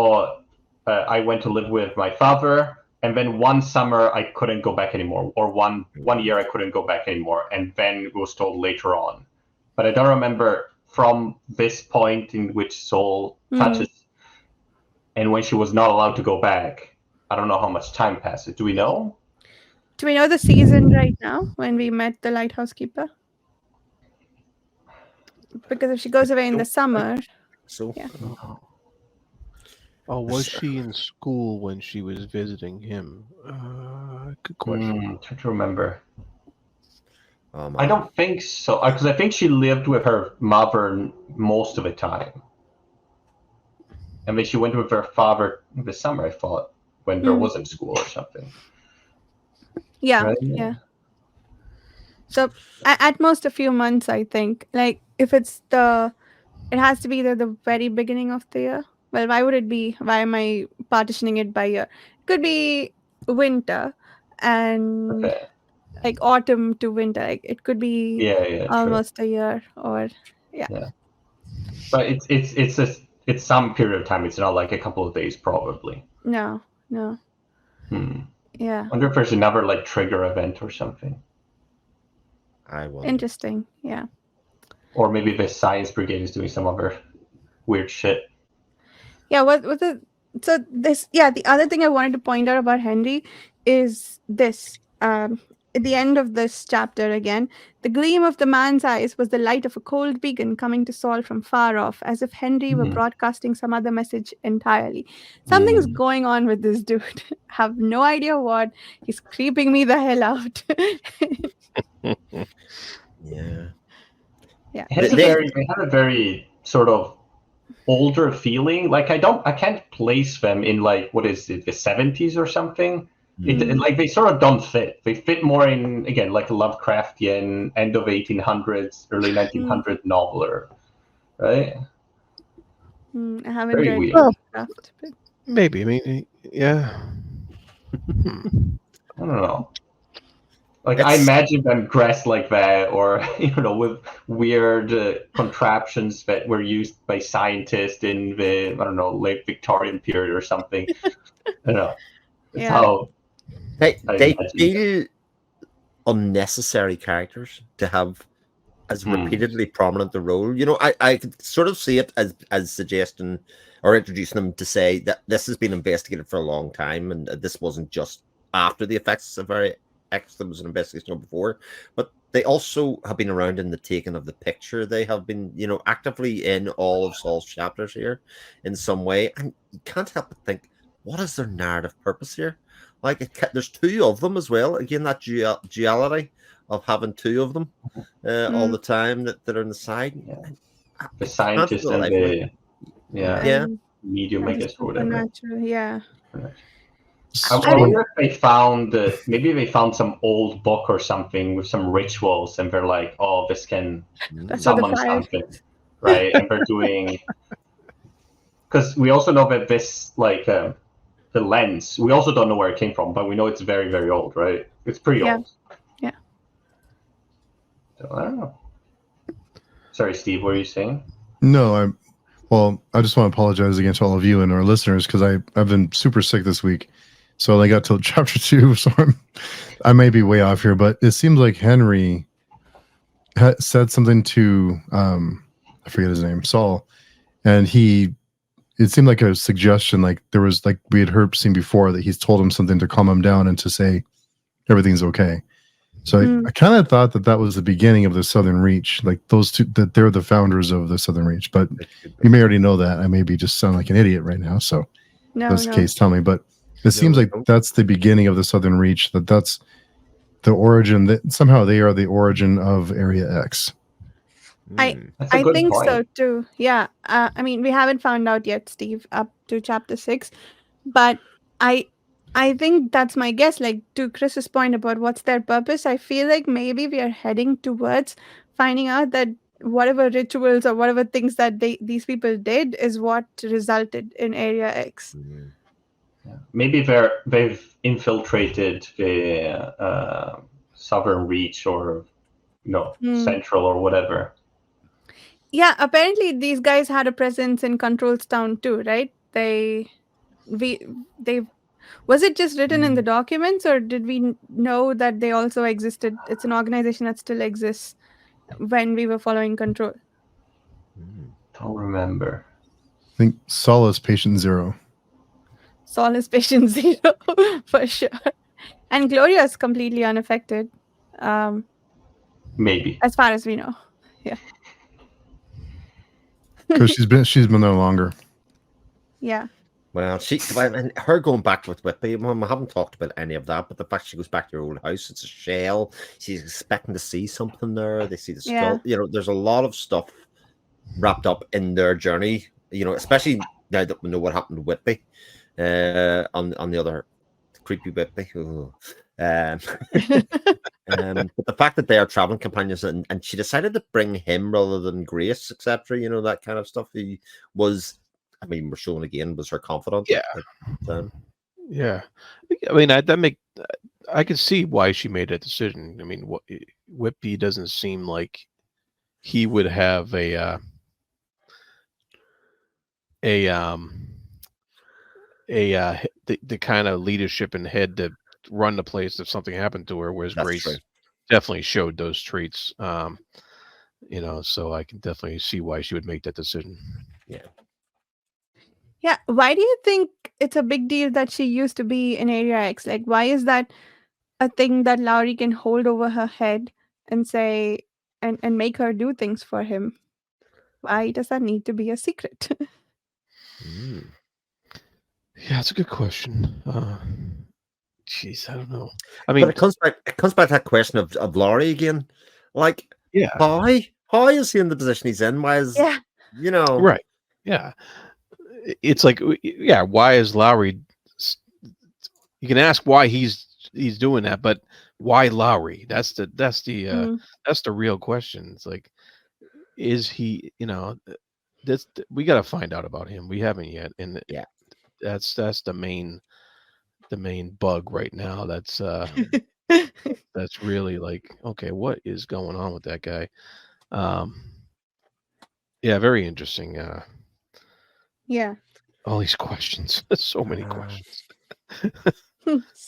I went to live with my father, and then one summer I couldn't go back anymore, or one year I couldn't go back anymore, and then it was told later on. But I don't remember from this point in which Saul touches and when she was not allowed to go back. I don't know how much time passes. Do we know? Do we know the season right now when we met the lighthouse keeper? Because if she goes away in the summer, So yeah. Oh, was she in school when she was visiting him? Good question. Trying to remember. I don't think so, because I think she lived with her mother most of the time, and then she went with her father in the summer, I thought, when there wasn't school or something. Yeah, right? yeah. So at most a few months, I think. Like if it has to be the very beginning of the year. Well, why would it be? Why am I partitioning it by year? It could be winter and like autumn to winter. Like it could be almost a year or But it's some period of time. It's not like a couple of days, probably. No. Yeah. I wonder if there's another like trigger event or something. I wonder. Interesting. Yeah. Or maybe the science brigade is doing some other weird shit. Yeah. The other thing I wanted to point out about Henry is this. At the end of this chapter again, the gleam of the man's eyes was the light of a cold beacon coming to Saul from far off, as if Henry were broadcasting some other message entirely. Something's going on with this dude. Have no idea what. He's creeping me the hell out. Yeah. They have a very sort of older feeling. Like I can't place them in like, what is it, the 70s or something. Like they sort of don't fit. They fit more in, again, like a Lovecraftian end of 1800s, early 1900 noveler, right? I haven't Very read weird. Lovecraft, but... Maybe. I mean, yeah. I don't know. Like I imagine them dressed like that, or with weird contraptions that were used by scientists in the late Victorian period or something. I don't know. That's how they feel unnecessary characters to have as repeatedly prominent a role. I could sort of see it as suggesting or introducing them to say that this has been investigated for a long time and this wasn't just after the effects of Area X. There was an investigation before, but they also have been around in the taking of the picture. They have been, actively in all of Saul's chapters here in some way, and you can't help but think, what is their narrative purpose here? Like, there's two of them as well. Again, that duality of having two of them all the time that are on the side. Yeah. The scientist and the medium, I guess, or whatever. Yeah. I wonder if they found maybe they found some old book or something with some rituals, and they're like, "Oh, this can summon something," right? And they're doing, because we also know that this, like, the lens, we also don't know where it came from, but we know it's very, very old, right? It's pretty old. Yeah. So, I don't know. Sorry, Steve, what were you saying? No, I just want to apologize again to all of you and our listeners because I've been super sick this week. So I got till chapter 2, so I may be way off here, but it seems like Henry said something to I forget his name, Saul, and it seemed like a suggestion, like there was, like we had seen before, that he's told him something to calm him down and to say everything's okay. So I kind of thought that was the beginning of the Southern Reach, like those two, that they're the founders of the Southern Reach. But you may already know that. I maybe just sound like an idiot right now. So if that's the case, tell me. But it seems like that's the beginning of the Southern Reach, that's the origin, that somehow they are the origin of Area X. I think point. So too. Yeah. I mean, we haven't found out yet, Steve, up to chapter 6, but I think that's my guess. Like, to Chris's point about what's their purpose, I feel like maybe we are heading towards finding out that whatever rituals or whatever things that these people did is what resulted in Area X. Yeah. Maybe they've infiltrated the Southern Reach, or Central or whatever. Yeah, apparently these guys had a presence in Control's Town too, right? They was it just written in the documents, or did we know that they also existed? It's an organization that still exists when we were following Control. Don't remember. I think Saul is Patient Zero. Saul is Patient Zero for sure, and Gloria is completely unaffected. Maybe, as far as we know, yeah. Because she's been there longer. Yeah. Well, and her going back with Whitby, I haven't talked about any of that, but the fact she goes back to her old house, it's a shell. She's expecting to see something there. They see the skull. There's a lot of stuff wrapped up in their journey. Especially now that we know what happened to Whitby. On the other creepy Whitby. But the fact that they are traveling companions, and she decided to bring him rather than Grace, etc. That kind of stuff. He was. I mean, we're showing again was her confidence. Yeah. I mean, I can see why she made that decision. I mean, Whitby doesn't seem like he would have the kind of leadership and head to run the place if something happened to her, whereas Grace definitely showed those traits. So I can definitely see why she would make that decision. Yeah. Why do you think it's a big deal that she used to be in Area X? Like, why is that a thing that Lowry can hold over her head and say and make her do things for him? Why does that need to be a secret? Yeah, that's a good question. Jeez, I don't know. I mean, but it comes back to that question of Lowry again. Like, how is he in the position he's in? Why is right? Yeah. It's like, why is Lowry? You can ask why he's doing that, but why Lowry? That's the real question. It's like, is he? We got to find out about him. We haven't yet, and that's the main bug right now. That's that's really like, okay, what is going on with that guy? Very interesting. All these questions. So many questions.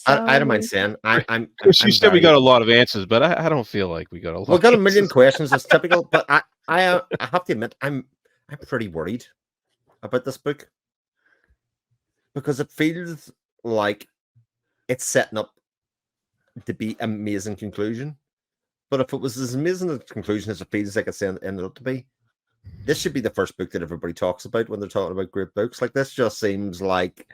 I don't mind saying I'm you said we got a lot of answers, but I don't feel like we got a lot. We got a million questions. It's typical, but I have to admit I'm pretty worried about this book because it feels like it's setting up to be amazing conclusion. But if it was as amazing a conclusion as it feels like it's ended up to be, this should be the first book that everybody talks about when they're talking about great books. Like, this just seems like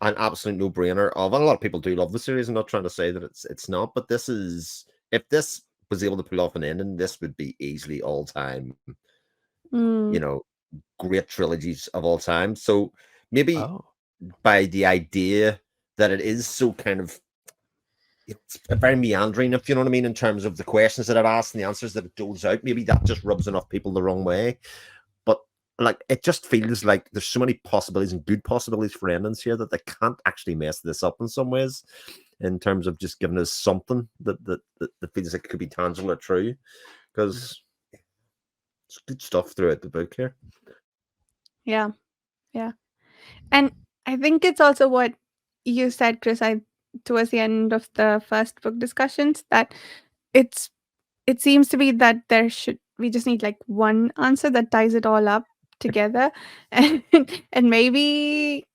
an absolute no-brainer. And a lot of people do love the series. I'm not trying to say that it's not, but this is, if this was able to pull off an ending, this would be easily all time, you know, great trilogies of all time. So maybe by the idea that it is so kind of, it's very meandering, if you know what I mean, in terms of the questions that it asks and the answers that it doles out, maybe that just rubs enough people the wrong way. But like, it just feels like there's so many possibilities and good possibilities for endings here that they can't actually mess this up in some ways, in terms of just giving us something that feels like it could be tangible or true, because it's good stuff throughout the book here. Yeah. And I think it's also what you said, Chris, towards the end of the first book discussions, that it seems to be that we just need like one answer that ties it all up together. And maybe,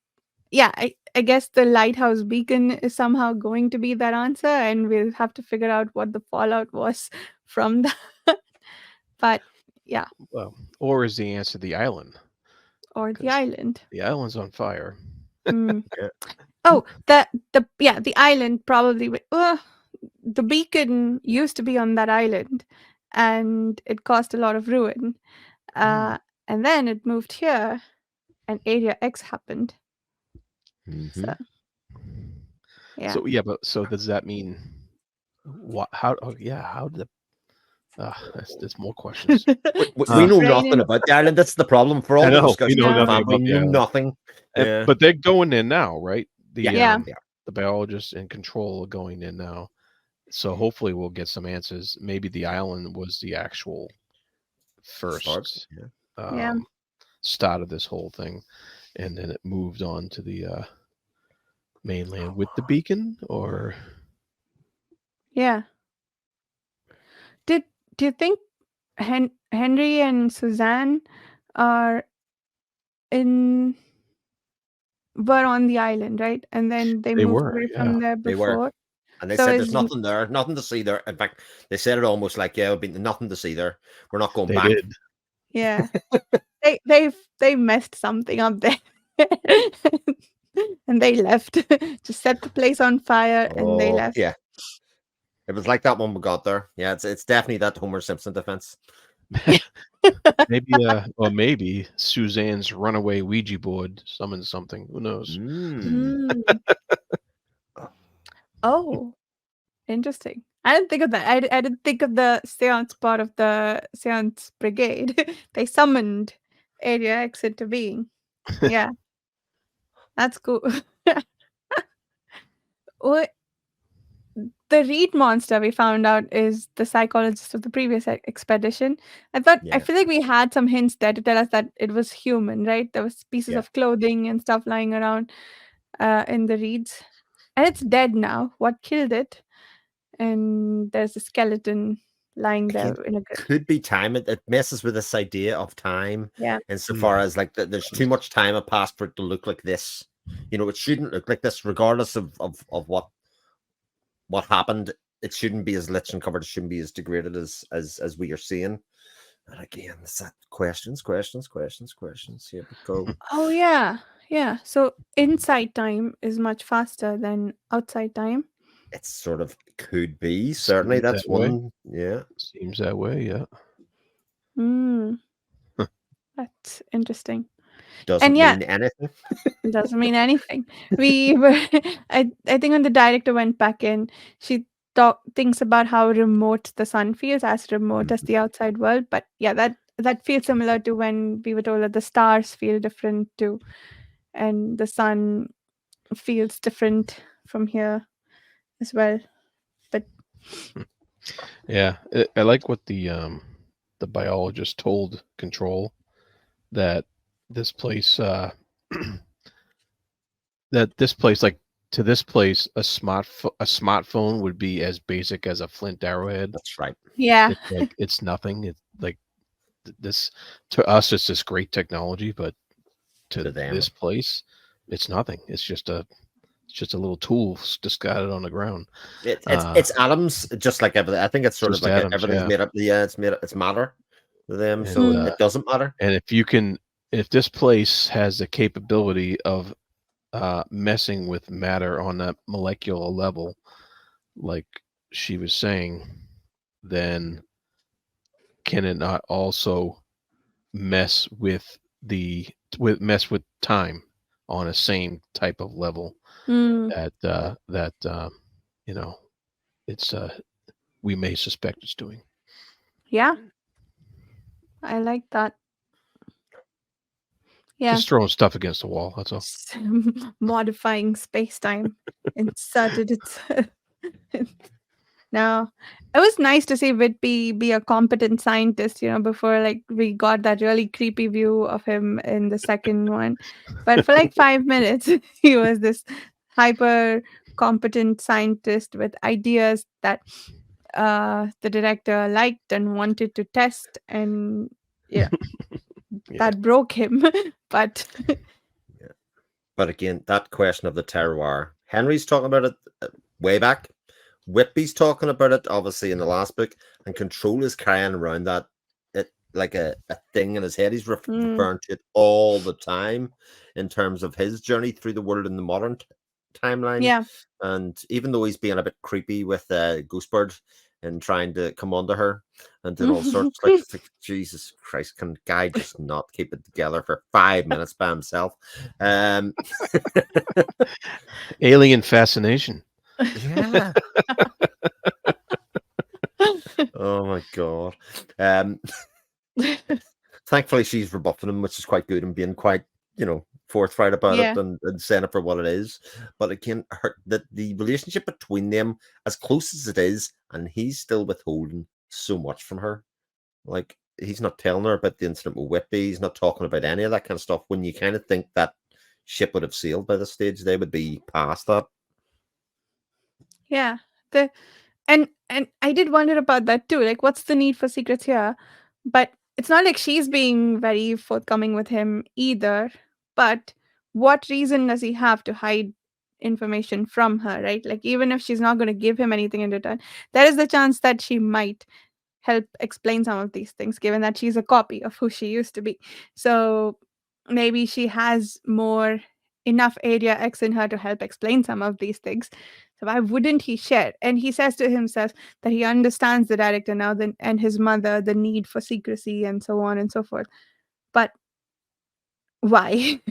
yeah, I guess the lighthouse beacon is somehow going to be that answer, and we'll have to figure out what the fallout was from that. But yeah. Well, or is the answer the island? Or the island. The island's on fire. Oh, the island probably. The beacon used to be on that island, and it caused a lot of ruin. And then it moved here, and Area X happened. So, yeah. So yeah, but so does that mean what? How? Oh yeah, how did? There's more questions. We know nothing about the island. That's the problem for all the discussion. We know nothing. But they're going in now, right? Yeah. The biologists in control are going in now. So hopefully we'll get some answers. Maybe the island was the actual first start of this whole thing, and then it moved on to the mainland with the beacon, or Do you think Henry and Suzanne were on the island, right? And then they moved away from there before. They were. And they said there's nothing there, nothing to see there. In fact, they said it almost like, it'll be nothing to see there. We're not going back. Did. Yeah. they messed something up there. And they left. Just set the place on fire and they left. Yeah. It was like that when we got there. Yeah, it's definitely that Homer Simpson defense. Maybe Suzanne's runaway Ouija board summoned something. Who knows? Oh, interesting. I didn't think of that. I didn't think of the seance part of the seance brigade. They summoned Area X into being. Yeah. That's cool. The reed monster we found out is the psychologist of the previous expedition. I feel like we had some hints there to tell us that it was human, right? There was pieces of clothing and stuff lying around in the reeds. And it's dead now. What killed it? And there's a skeleton lying there. Could be time. It messes with this idea of time. Yeah. Insofar as like there's too much time had passed for it to look like this. You know, it shouldn't look like this, regardless of what happened. It shouldn't be as lich and covered. It shouldn't be as degraded as we are seeing. And again, it's that questions. Here we go. Oh yeah. So inside time is much faster than outside time. It sort of could be. Certainly, that's one. Yeah, seems that way. Yeah. That's interesting. Doesn't mean anything. Doesn't mean anything. We were. I think when the director went back in, she thinks about how remote the sun feels, as remote as the outside world. But yeah, that feels similar to when we were told that the stars feel different too, and the sun feels different from here as well. But yeah, I like what the biologist told Control, that this place like, to this place a smartphone would be as basic as a flint arrowhead. That's right. Yeah. It's nothing. It's like this to us, it's this great technology, but to them, this place, it's nothing. It's just just a little tool discarded on the ground. It's atoms, just like everything. I think it's sort of like atoms, everything's made up. Yeah, it's made up. It's matter to them, And, so it doesn't matter. And if this place has the capability of messing with matter on that molecular level, like she was saying, then can it not also mess with time on a same type of level that you know, it's we may suspect it's doing. Yeah, I like that. Yeah, Just throwing stuff against the wall. That's all. modifying space-time inserted itself. No, it was nice to see Whitby be a competent scientist, before like we got that really creepy view of him in the second one. But for like 5 minutes, he was this hyper competent scientist with ideas that the director liked and wanted to test, and that broke him. But But again, that question of the terroir, Henry's talking about it way back. Whitby's talking about it, obviously, in the last book, and Control is carrying around that it like a thing in his head. He's referring to it all the time in terms of his journey through the world in the modern timeline. Yeah. And even though he's being a bit creepy with Ghostbird and trying to come onto her and did all sorts, like Jesus Christ, can Guy just not keep it together for 5 minutes by himself? Alien fascination. Yeah. Oh my God. Thankfully she's rebuffing him, which is quite good, and being quite, forthright about it and saying it for what it is. But again, the relationship between them, as close as it is, and he's still withholding so much from her. Like, he's not telling her about the incident with Whitby. He's not talking about any of that kind of stuff. When you kind of think that ship would have sailed by this stage, they would be past that. Yeah. And I did wonder about that too. Like, what's the need for secrets here? But it's not like she's being very forthcoming with him either. But what reason does he have to hide information from her, right? Like, even if she's not going to give him anything in return, there is the chance that she might help explain some of these things, given that she's a copy of who she used to be. So maybe she has enough Area X in her to help explain some of these things. So why wouldn't he share? And he says to himself that he understands the director now and his mother, the need for secrecy and so on and so forth. But why?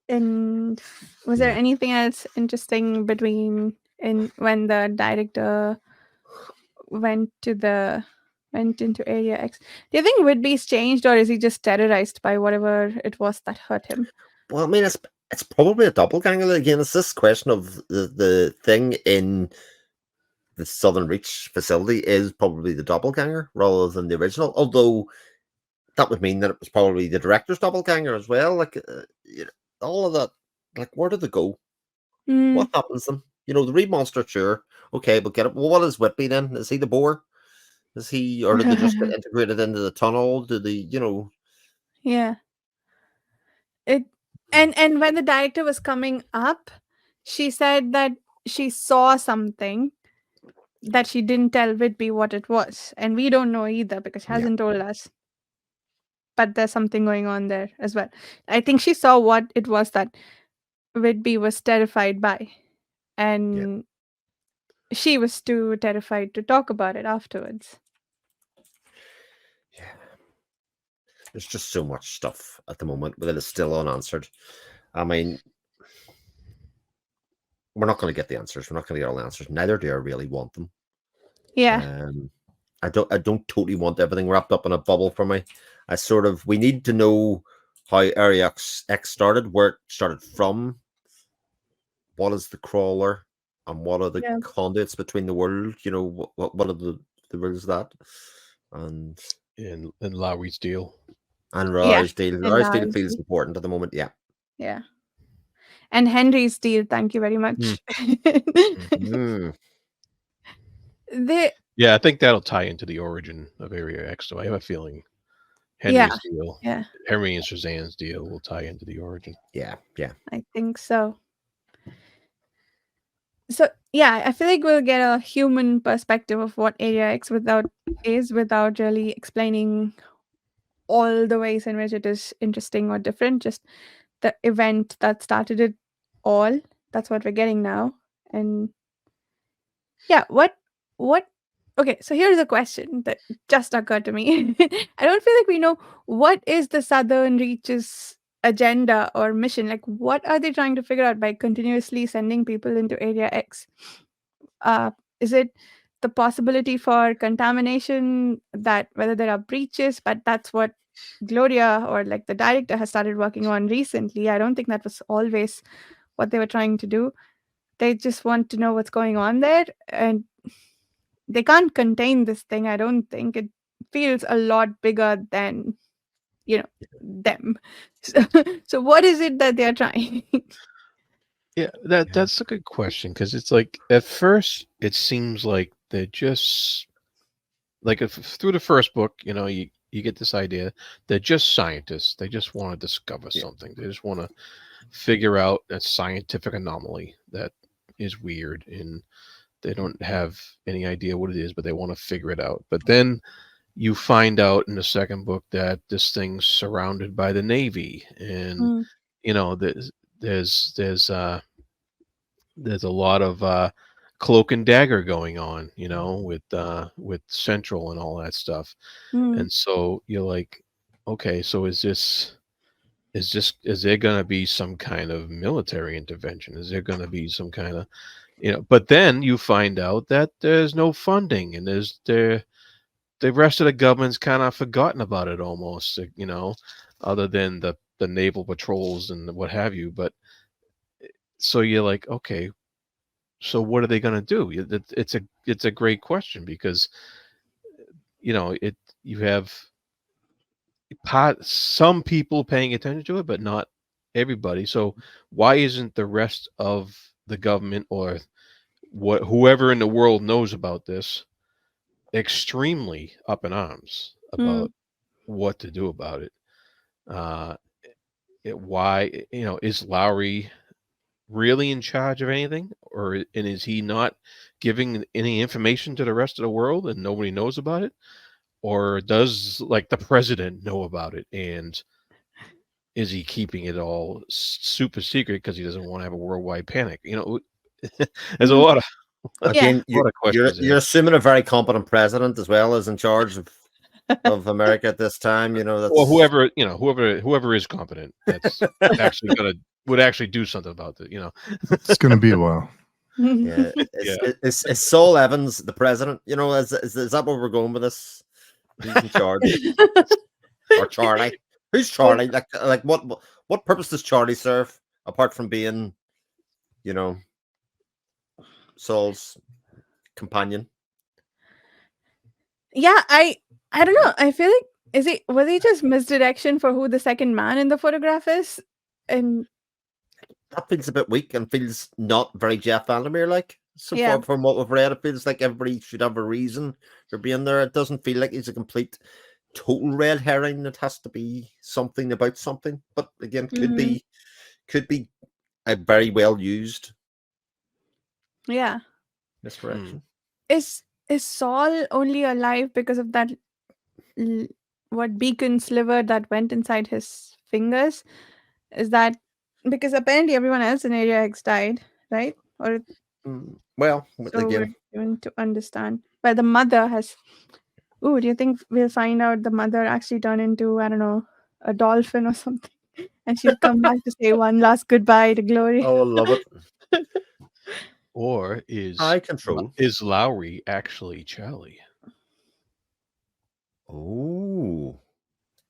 And was there anything else interesting when the director went into Area X? Do you think Whitby's changed, or is he just terrorized by whatever it was that hurt him? Well, I mean, it's probably a doppelganger again. It's this question of the thing in the Southern Reach facility is probably the doppelganger rather than the original. Although that would mean that it was probably the director's doppelganger as well. Like all of that. Like, where did they go? What happens to them? The Reed monster, sure, okay, but get it. Well, what is Whitby then? Is he the boar? Is he, or did they just get integrated into the tunnel? Do they, Yeah. And when the director was coming up, she said that she saw something that she didn't tell Whitby what it was. And we don't know either because she hasn't told us. But there's something going on there as well. I think she saw what it was that Whitby was terrified by. And she was too terrified to talk about it afterwards. Yeah. There's just so much stuff at the moment that is still unanswered. I mean, we're not going to get the answers. We're not going to get all the answers. Neither do I really want them. Yeah. I don't totally want everything wrapped up in a bubble for me. We need to know how Area X started, where it started from, what is the crawler, and what are the conduits between the world. What are the rules of that? And Lowry's deal. And Lowry's deal. Lowry's deal feels important at the moment. Yeah. Yeah. And Henry's deal, thank you very much. Yeah, I think that'll tie into the origin of Area X. So I have a feeling Henry's deal. Yeah, Henry and Suzanne's deal will tie into the origin. Yeah. I think so. So yeah, I feel like we'll get a human perspective of what Area X without really explaining all the ways in which it is interesting or different. Just the event that started it all. That's what we're getting now. And yeah, what okay, so here's a question that just occurred to me. I don't feel like we know what is the Southern Reach's agenda or mission. Like, what are they trying to figure out by continuously sending people into Area X? Is it the possibility for contamination, that whether there are breaches, but that's what Gloria or like the director has started working on recently. I don't think that was always what they were trying to do. They just want to know what's going on there, and they can't contain this thing. I don't think it feels a lot bigger than them. So what is it that they're trying? Yeah, that's a good question, because it's like at first it seems like they're just like through the first book, you get this idea they're just scientists. They just want to discover something. They just want to figure out a scientific anomaly that is weird, and they don't have any idea what it is, but they want to figure it out. But then you find out in the second book that this thing's surrounded by the Navy, and there's a lot of cloak and dagger going on, with Central and all that stuff. And so you're like, okay, so is there going to be some kind of military intervention? Is there going to be some kind of, but then you find out that there's no funding, and the rest of the government's kind of forgotten about it almost, other than the naval patrols and what have you. But so you're like, okay, so what are they going to do? It's a great question, because you have some people paying attention to it, but not everybody. So why isn't the rest of the government, or whoever in the world knows about this, extremely up in arms about what to do about it? Why, is Lowry really in charge of anything, and is he not giving any information to the rest of the world and nobody knows about it? Or does like the president know about it, and is he keeping it all super secret because he doesn't want to have a worldwide panic? There's a lot of Again, a lot of questions. you're assuming a very competent president as well is in charge of America at this time. That's Well, whoever is competent, that's would actually do something about it. It's going to be a while. Yeah, is Saul Evans the president? Is that where we're going with this? Who's in charge? Or Charlie? Who's Charlie? Like what purpose does Charlie serve apart from being, Saul's companion? Yeah, I don't know. I feel like was he just misdirection for who the second man in the photograph is? And that feels a bit weak and feels not very Jeff Vandermeer like. So Yeah. far from what we've read, it feels like everybody should have a reason for being there. It doesn't feel like he's a complete total red herring. It has to be something about something. But again, could be a very well used yeah. misdirection. Is Saul only alive because of that what beacon sliver that went inside his fingers? Is that because apparently everyone else in Area X died, right? Or Well, so again, we're given to understand. But the mother has. Ooh, do you think we'll find out the mother actually turned into, I don't know, a dolphin or something, and she'll come back to say one last goodbye to Glory? oh, I love it. Or is High control. Is Lowry actually Charlie? Oh,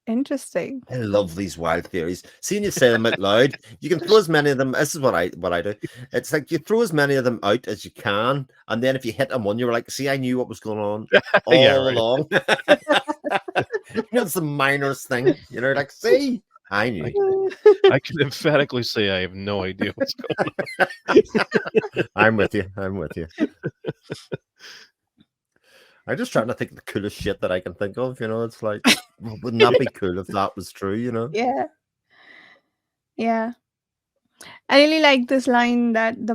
Interesting. I love these wild theories. Seeing you say them out loud, you can throw as many of them. This is what I do. It's like you throw as many of them out as you can, and then if you hit on one, you're like, "See, I knew what was going on all along." It's the minorest thing, like, "See, I knew." I can emphatically say I have no idea what's going on. I'm with you. I'm just trying to think of the coolest shit that I can think of. It's like, wouldn't that be cool if that was true? Yeah. Yeah. I really like this line that for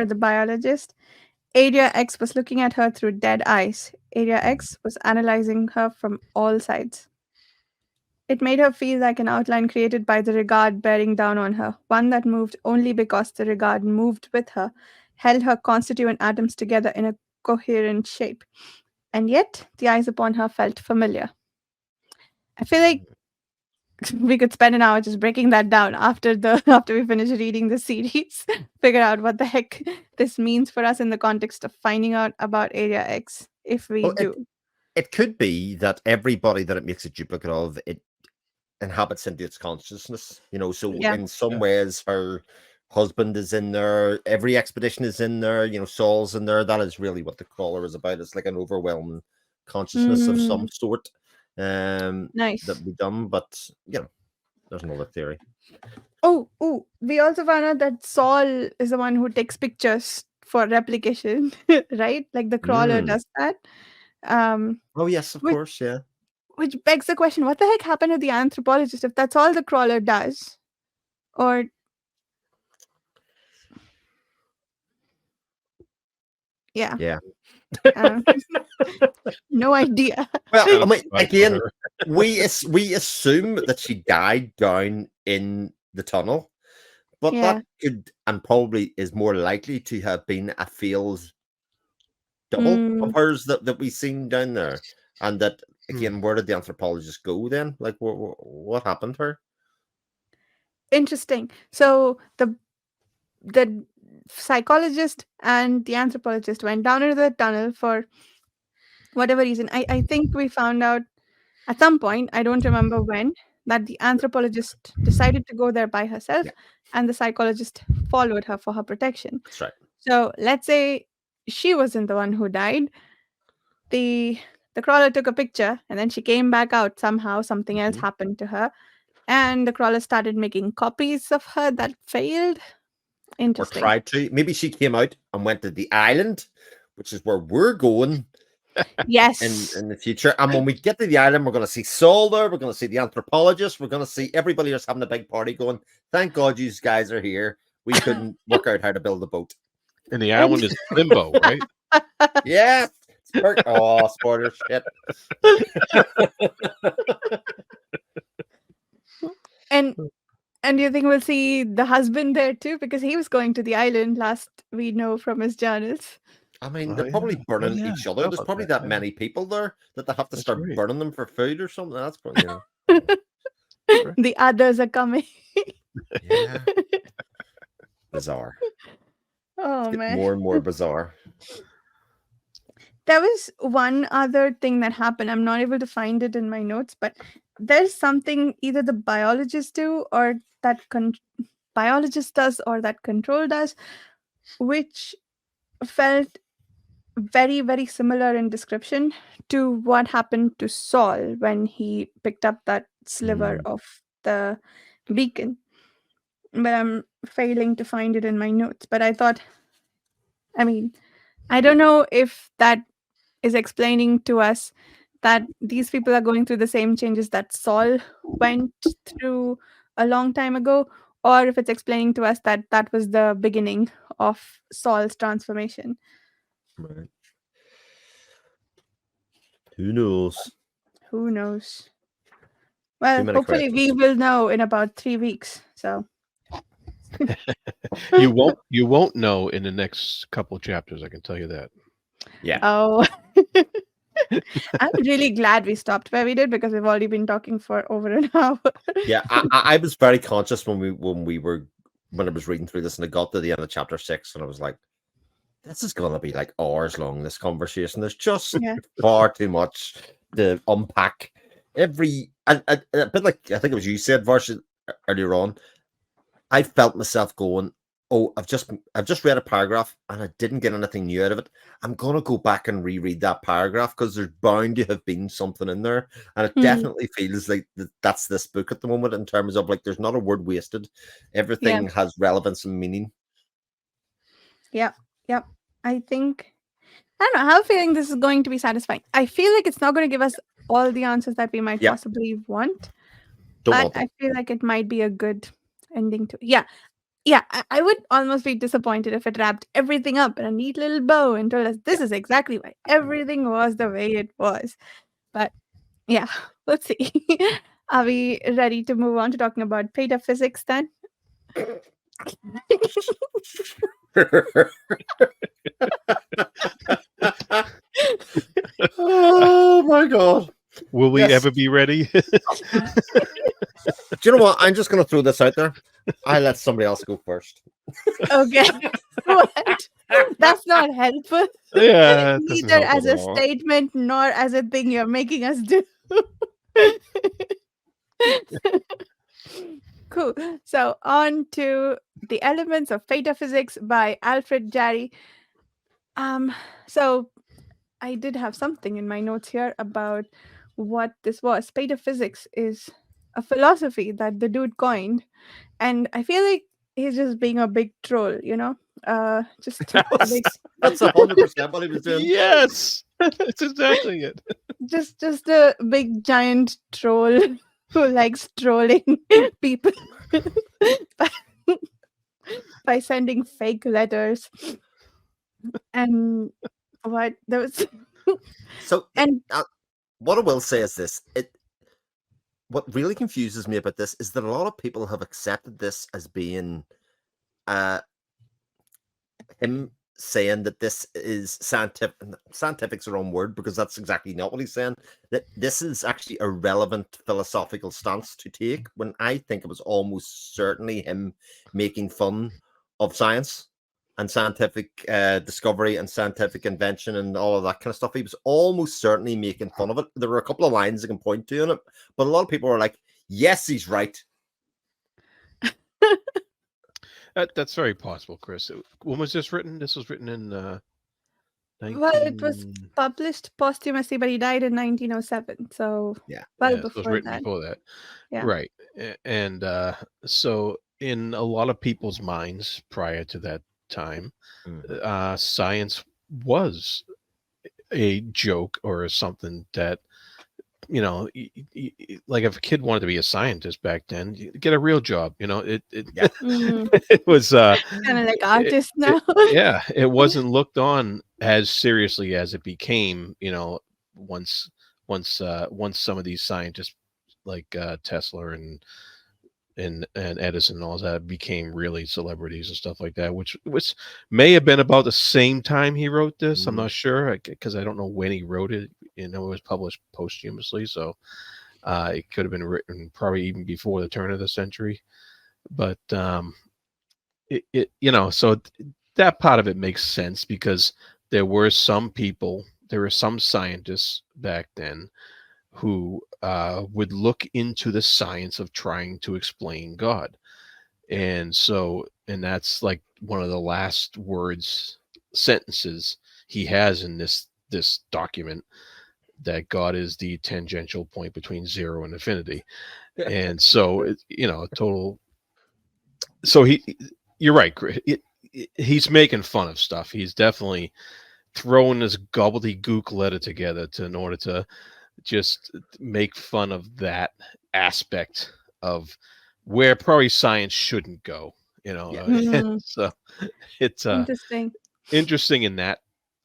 the biologist, Area X was looking at her through dead eyes. Area X was analyzing her from all sides. It made her feel like an outline created by the regard bearing down on her, one that moved only because the regard moved with her, held her constituent atoms together in a coherent shape. And yet, the eyes upon her felt familiar. I feel like we could spend an hour just breaking that down after we finish reading the series, figure out what the heck this means for us in the context of finding out about Area X, if we Well, do. it could be that everybody that it makes a duplicate of, it inhabits into its consciousness. So Yeah. in some ways, her husband is in there. Every expedition is in there. Saul's in there. That is really what the crawler is about. It's like an overwhelming consciousness of some sort. Nice. That be done, but there's another theory. Oh, we also found out that Saul is the one who takes pictures for replication, right? Like the crawler does that. Oh yes, of course, yeah. Which begs the question: what the heck happened to the anthropologist if that's all the crawler does? Or yeah. No idea. Well, I mean, again, we assume that she died down in the tunnel, but that could and probably is more likely to have been a failed double of hers that we seen down there. And that again, where did the anthropologist go then? Like, what happened to her? Interesting. So the psychologist and the anthropologist went down into the tunnel for whatever reason. I think we found out at some point, I don't remember when, that the anthropologist decided to go there by herself and the psychologist followed her for her protection. That's right. So let's say she wasn't the one who died. The crawler took a picture and then she came back out somehow. Something else happened to her. And the crawler started making copies of her that failed. Interesting. Or tried to. Maybe she came out and went to the island, which is where we're going. Yes. In the future. And when we get to the island, we're going to see Saul there. We're going to see the anthropologist. We're going to see everybody just having a big party going, thank God you guys are here. We couldn't work out how to build a boat. And the island is limbo, right? Yeah. Oh, spoiler shit. And do you think we'll see the husband there too? Because he was going to the island last we know from his journals. I mean, they're probably burning each other. There's probably that many people there that they have to start burning them for food or something. That's probably, The others are coming. Yeah. Bizarre. Oh, man. More and more bizarre. There was one other thing that happened. I'm not able to find it in my notes, but there's something either the biologist do or that biologist does or that control does, which felt very, very similar in description to what happened to Saul when he picked up that sliver of the beacon. But I'm failing to find it in my notes. But I thought, I mean, I don't know if that is explaining to us that these people are going through the same changes that Saul went through a long time ago, or if it's explaining to us that that was the beginning of Saul's transformation. Right. Who knows? Who knows? Well, many hopefully we will know in about 3 weeks. So you won't know in the next couple of chapters, I can tell you that. Yeah. Oh. I'm really glad we stopped where we did because we've already been talking for over an hour. Yeah, I was very conscious when I was reading through this and I got to the end of chapter 6 and I was like, this is gonna be like hours long, this conversation. There's just far too much to unpack. A bit like I think it was you said, Varsha, earlier on. I felt myself going, oh, I've just read a paragraph and I didn't get anything new out of it. I'm gonna go back and reread that paragraph because there's bound to have been something in there, and it definitely feels like that's this book at the moment in terms of like there's not a word wasted. Everything has relevance and meaning. Yep. I think I don't know. I have a feeling this is going to be satisfying. I feel like it's not going to give us all the answers that we might Yeah. possibly want, Don't but want them. I feel like it might be a good ending to. Yeah, I would almost be disappointed if it wrapped everything up in a neat little bow and told us this is exactly why everything was the way it was. But yeah, let's see. Are we ready to move on to talking about pataphysics then? Oh my god. Will we Yes. ever be ready? Do you know what? I'm just going to throw this out there. I let somebody else go first. Okay. What? That's not helpful. Yeah, it doesn't Neither help as at a all. statement nor as a thing you're making us do. Cool. So on to the Elements of Pataphysics by Alfred Jarry. So I did have something in my notes here about what this was. Pataphysics is a philosophy that the dude coined, and I feel like he's just being a big troll, you know? Just a big, That's 100% what he was doing. Yes, that's exactly it. just a big giant troll who likes trolling people by, by sending fake letters. And what there was So, and what I will say is this: what really confuses me about this is that a lot of people have accepted this as being him saying that this is scientific. Scientific's the wrong word, because that's exactly not what he's saying. That this is actually a relevant philosophical stance to take, when I think it was almost certainly him making fun of science and scientific discovery and scientific invention and all of that kind of stuff. He was almost certainly making fun of it. There were a couple of lines I can point to in it, but a lot of people were like, yes, he's right. That's very possible, Chris. When was this written? This was written in well, it was published posthumously, but he died in 1907. So Yeah, well yeah, it was before written that. before that. Yeah. Right. And so in a lot of people's minds prior to that time, science was a joke or something that, you know, like if a kid wanted to be a scientist back then, you get a real job. You know, it it was kind of like artists now. yeah, it wasn't looked on as seriously as it became. You know, once some of these scientists like Tesla and Edison and all that became really celebrities and stuff like that, which may have been about the same time he wrote this. I'm not sure, because I don't know when he wrote it. You know, it was published posthumously, so it could have been written probably even before the turn of the century. But it you know, so that part of it makes sense, because there were some scientists back then who would look into the science of trying to explain God. And that's like one of the last sentences he has in this document, that God is the tangential point between 0 and infinity. And so, you know, so you're right, Chris. He's making fun of stuff. He's definitely throwing this gobbledygook letter together in order to just make fun of that aspect of where probably science shouldn't go, you know. So it's interesting in that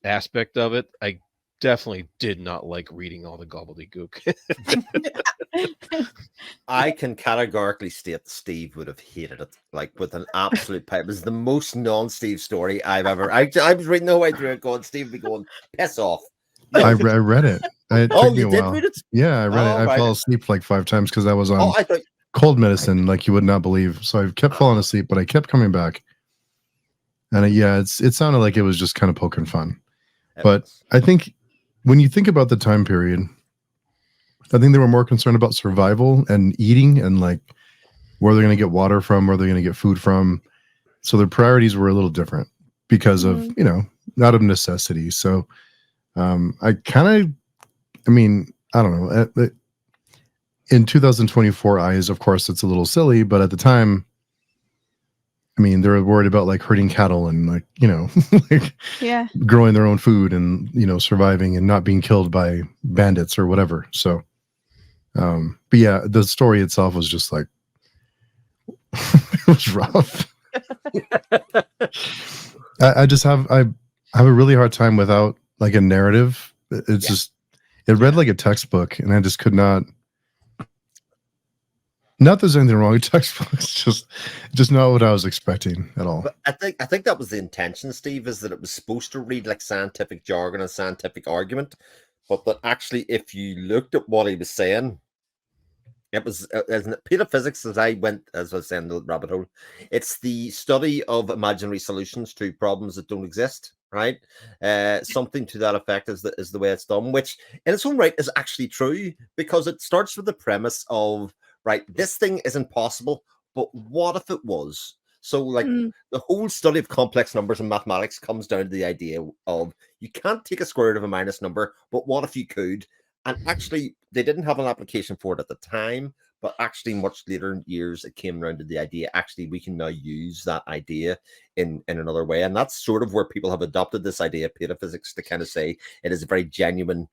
aspect of it. I definitely did not like reading all the gobbledygook. I can categorically state Steve would have hated it, like with an absolute pipe. It was the most non-Steve story I've ever. I was reading the way through it, going, Steve would be going, piss off. I read it. It took me a while. Read it? Yeah, I read it. I fell asleep like 5 times because I was on cold medicine, like you would not believe. So I kept falling asleep, but I kept coming back. And it sounded like it was just kind of poking fun. But I think when you think about the time period, I think they were more concerned about survival and eating and like where they're going to get water from, where they're going to get food from. So their priorities were a little different because of, you know, out of necessity. So I don't know. In 2024 eyes, of course, it's a little silly, but at the time, I mean, they're worried about like herding cattle and like, like Yeah. growing their own food and, surviving and not being killed by bandits or whatever. So, but yeah, the story itself was just like, it was rough. I have a really hard time without like a narrative. It's just, it read like a textbook and I just could not there's anything wrong with textbooks, just not what I was expecting at all. But I think that was the intention, Steve, is that it was supposed to read like scientific jargon and scientific argument, but that actually, if you looked at what he was saying, it was Pataphysics, as I was saying, the rabbit hole. It's the study of imaginary solutions to problems that don't exist, right? Something to that effect is the way it's done, which in its own right is actually true, because it starts with the premise of, right, this thing isn't possible, but what if it was? So, like, the whole study of complex numbers in mathematics comes down to the idea of you can't take a square root of a minus number, but what if you could? And actually, they didn't have an application for it at the time, but actually, much later in years, it came around to the idea, actually, we can now use that idea in another way. And that's sort of where people have adopted this idea of pataphysics to kind of say it is a very genuine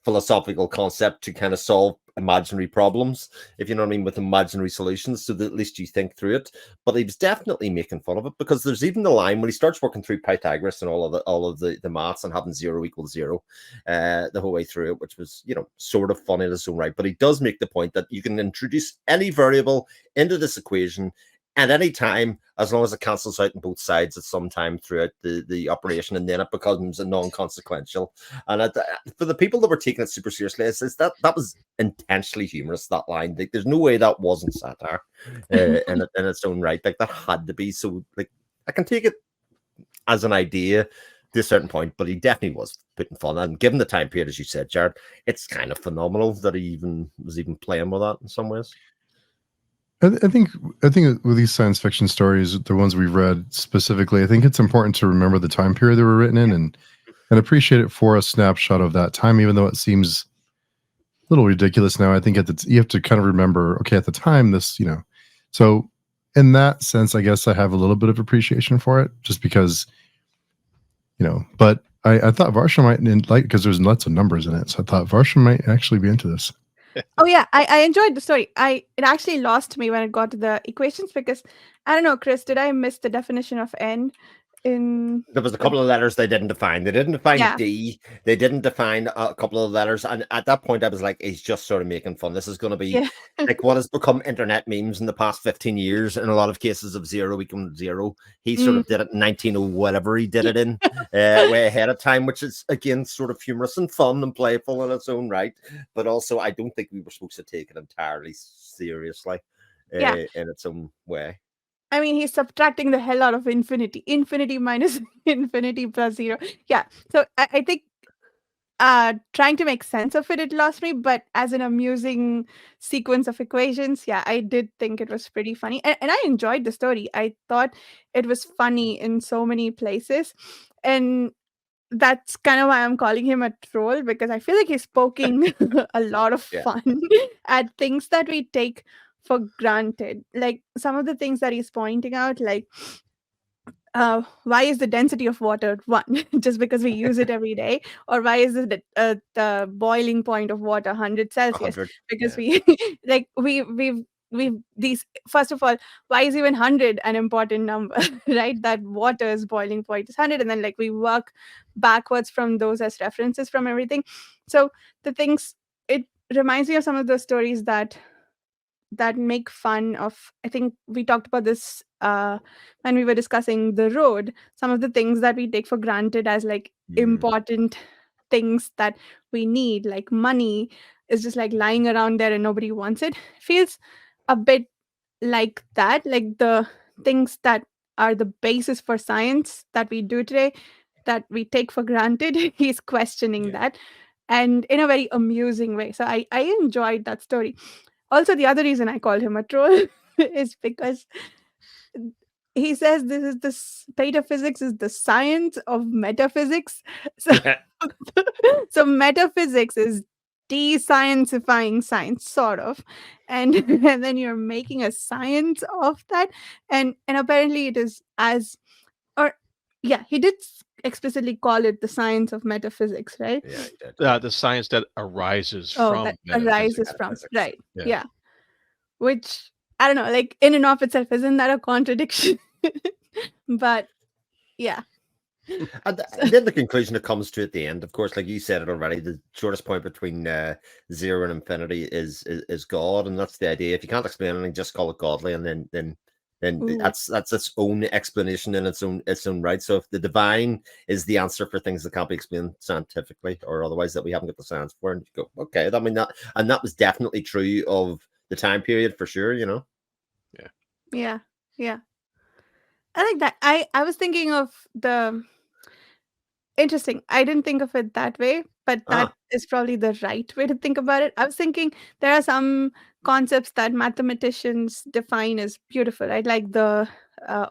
philosophical concept to kind of solve imaginary problems, if you know what I mean, with imaginary solutions, so that at least you think through it. But he was definitely making fun of it, because there's even the line when he starts working through Pythagoras and all of the maths and having 0 equals 0 the whole way through it, which was, sort of funny in its own right. But he does make the point that you can introduce any variable into this equation at any time, as long as it cancels out on both sides at some time throughout the operation, and then it becomes a non-consequential. And for the people that were taking it super seriously, that was intentionally humorous, that line. Like, there's no way that wasn't satire in its own right. Like, that had to be. So, like, I can take it as an idea to a certain point, but he definitely was putting fun. And given the time period, as you said, Jarrod, it's kind of phenomenal that he was playing with that in some ways. I think with these science fiction stories, the ones we've read specifically, I think it's important to remember the time period they were written in and appreciate it for a snapshot of that time, even though it seems a little ridiculous now. I think you have to kind of remember, okay, at the time, this, so in that sense, I guess I have a little bit of appreciation for it, just because, but I thought Varsha might like, because there's lots of numbers in it. So I thought Varsha might actually be into this. Oh yeah, I enjoyed the story. It actually lost me when it got to the equations, because I don't know, Chris, did I miss the definition of n? There was a couple of letters they didn't define. They didn't define D. They didn't define a couple of letters. And at that point, I was like, he's just sort of making fun. This is going to be like what has become internet memes in the past 15 years. In a lot of cases of 0 equals 0. He sort of did it in 1900 whatever he did it in way ahead of time, which is, again, sort of humorous and fun and playful in its own right. But also, I don't think we were supposed to take it entirely seriously in its own way. I mean, he's subtracting the hell out of infinity. Infinity minus infinity plus 0. Yeah. So I think trying to make sense of it lost me. But as an amusing sequence of equations, I did think it was pretty funny. And I enjoyed the story. I thought it was funny in so many places. And that's kind of why I'm calling him a troll, because I feel like he's poking a lot of fun at things that we take for granted. Like some of the things that he's pointing out, like why is the density of water 1 just because we use it every day? Or why is it the boiling point of water 100 Celsius? 100, because we've these, first of all, why is even 100 an important number? Right, that water's boiling point is 100, and then like we work backwards from those as references from everything. So the things, it reminds me of some of those stories that make fun of, I think we talked about this when we were discussing The Road, some of the things that we take for granted as like important things that we need, like money is just like lying around there and nobody wants it. Feels a bit like that, like the things that are the basis for science that we do today that we take for granted. He's questioning that, and in a very amusing way. So I enjoyed that story. Also, the other reason I called him a troll is because he says pataphysics is the science of metaphysics. So, so metaphysics is de-sciencifying science, sort of, and and then you're making a science of that, and apparently it is as, or yeah, he did explicitly call it the science of metaphysics, right? Yeah, he did. Yeah. The science that arises Oh, from that metaphysics. arises from, Metaphysics. right? Yeah. Yeah. Which I don't know, like in and of itself, isn't that a contradiction? But yeah. And then the conclusion it comes to at the end, of course, like you said it already, the shortest point between zero and infinity is God, and that's the idea. If you can't explain anything, just call it godly, and then Ooh. that's its own explanation in its own right. So if the divine is the answer for things that can't be explained scientifically or otherwise that we haven't got the science for, and you go, okay, I mean that was definitely true of the time period for sure, you know. Yeah. I like that. I was thinking of the interesting. I didn't think of it that way, but that is probably the right way to think about it. I was thinking there are some concepts that mathematicians define as beautiful, right? Like the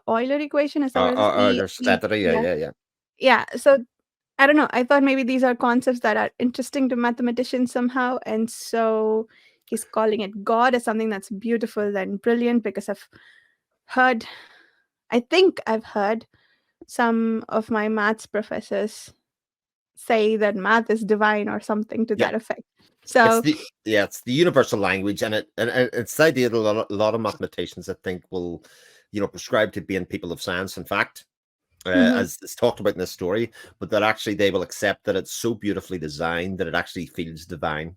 Euler equation, is that what it is? There's steadily, yeah. Yeah. So I don't know. I thought maybe these are concepts that are interesting to mathematicians somehow, and so he's calling it God as something that's beautiful and brilliant, because I think I've heard some of my maths professors say that math is divine or something to Yeah. that effect. So it's the universal language, and it's the idea that a lot of mathematicians, I think, will, prescribe to being people of science. In fact, as it's talked about in this story, but that actually they will accept that it's so beautifully designed that it actually feels divine.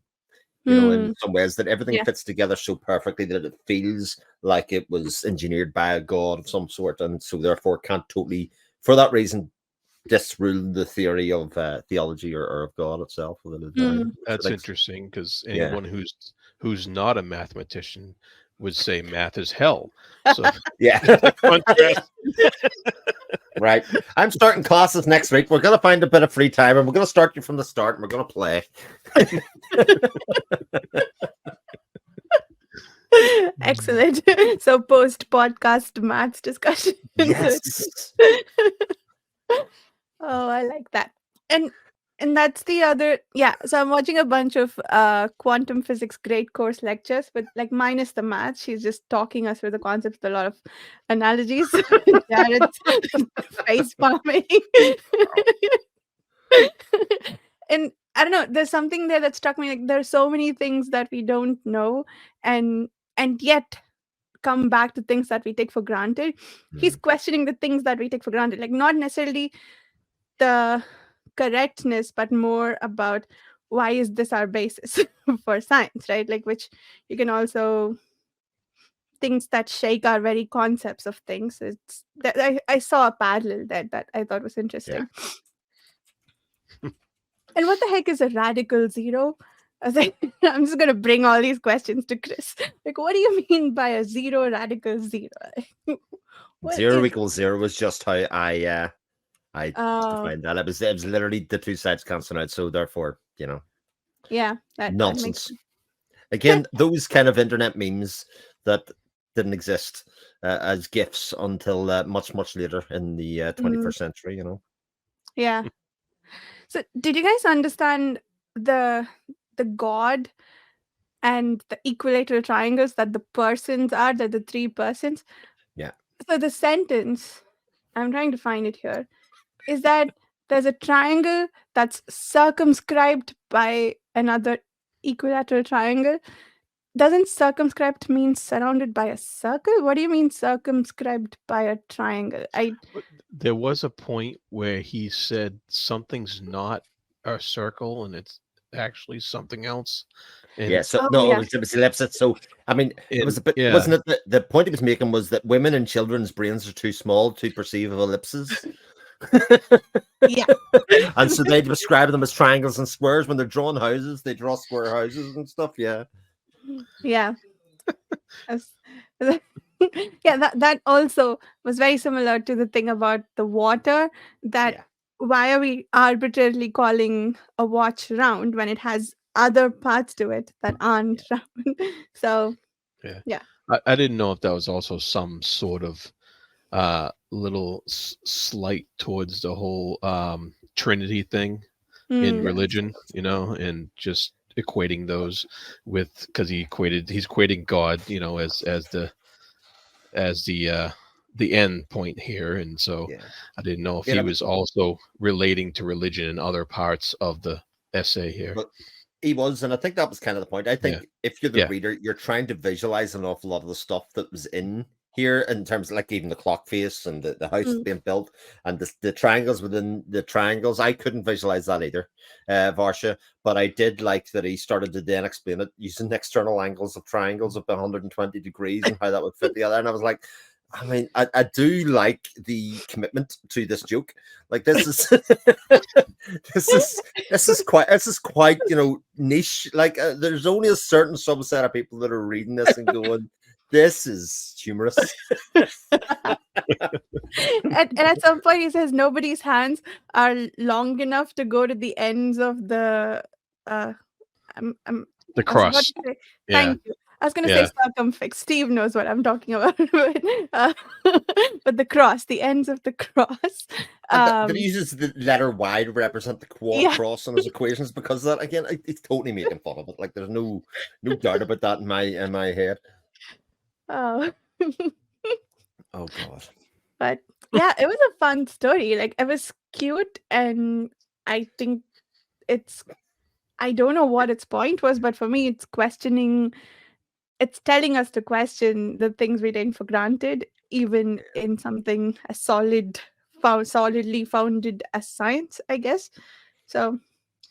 In some ways, that everything fits together so perfectly that it feels like it was engineered by a god of some sort, and so therefore can't totally, for that reason, disrule the theory of theology or of God itself. That's interesting, because anyone who's not a mathematician would say math is hell. So yeah. contrast. Right. I'm starting classes next week. We're gonna find a bit of free time, and we're gonna start you from the start, and we're gonna play. excellent. So post podcast maths discussion. Yes. Oh, I like that. And that's the other, so I'm watching a bunch of quantum physics great course lectures, but like minus the math. She's just talking us through the concepts with a lot of analogies. Jarrod's face palming. And I don't know, there's something there that struck me, like there's so many things that we don't know, and yet come back to things that we take for granted. He's questioning the things that we take for granted, like not necessarily the correctness, but more about why is this our basis for science, right? Like, which you can also things that shake our very concepts of things. It's that I saw a parallel there that I thought was interesting. And what the heck is a radical zero? I was like, I'm just gonna bring all these questions to Chris. Like, what do you mean by a zero radical zero? Zero equals zero was just how I defined that. It was literally the two sides cancel out, so therefore, that nonsense. Again, those kind of internet memes that didn't exist as GIFs until much later in the 21st century. Yeah. So, did you guys understand the God and the equilateral triangles that the persons are? That the three persons. Yeah. So the sentence, I'm trying to find it here, is that there's a triangle that's circumscribed by another equilateral triangle. Doesn't circumscribed mean surrounded by a circle? What do you mean circumscribed by a triangle? There was a point where he said something's not a circle and it's actually something else. And it was ellipsis. So I mean, it was a bit, wasn't it? The point he was making was that women and children's brains are too small to perceive of ellipses. Yeah. And so they describe them as triangles and squares. When they're drawing houses, they draw square houses and stuff. Yeah. That also was very similar to the thing about the water, that why are we arbitrarily calling a watch round when it has other parts to it that aren't round? So I didn't know if that was also some sort of little slight towards the whole Trinity thing in religion, and just equating those with, because he's equating God, as the end point here, and so I didn't know if he was also relating to religion in other parts of the essay here. But he was, and I think that was kind of the point. I think if you're the reader, you're trying to visualize an awful lot of the stuff that was in here, in terms of like even the clock face and the house being built and the triangles within the triangles. I couldn't visualize that either, Varsha, but I did like that he started to then explain it using external angles of triangles of 120 degrees and how that would fit together. And I was like, I mean, I do like the commitment to this joke. Like this is this is quite niche. Like there's only a certain subset of people that are reading this and going, this is humorous. And at some point he says nobody's hands are long enough to go to the ends of the cross. Thank you. I was going to say circumfix. Steve knows what I'm talking about. But the cross, the ends of the cross. That he uses the letter Y to represent the cross in his equations, because that, again, it's totally making fun of it. Like there's no doubt about that in my head. Oh. Oh God. But yeah, it was a fun story. Like it was cute, and I think I don't know what its point was, but for me, it's telling us to question the things we take for granted, even in something as solidly founded as science, I guess. So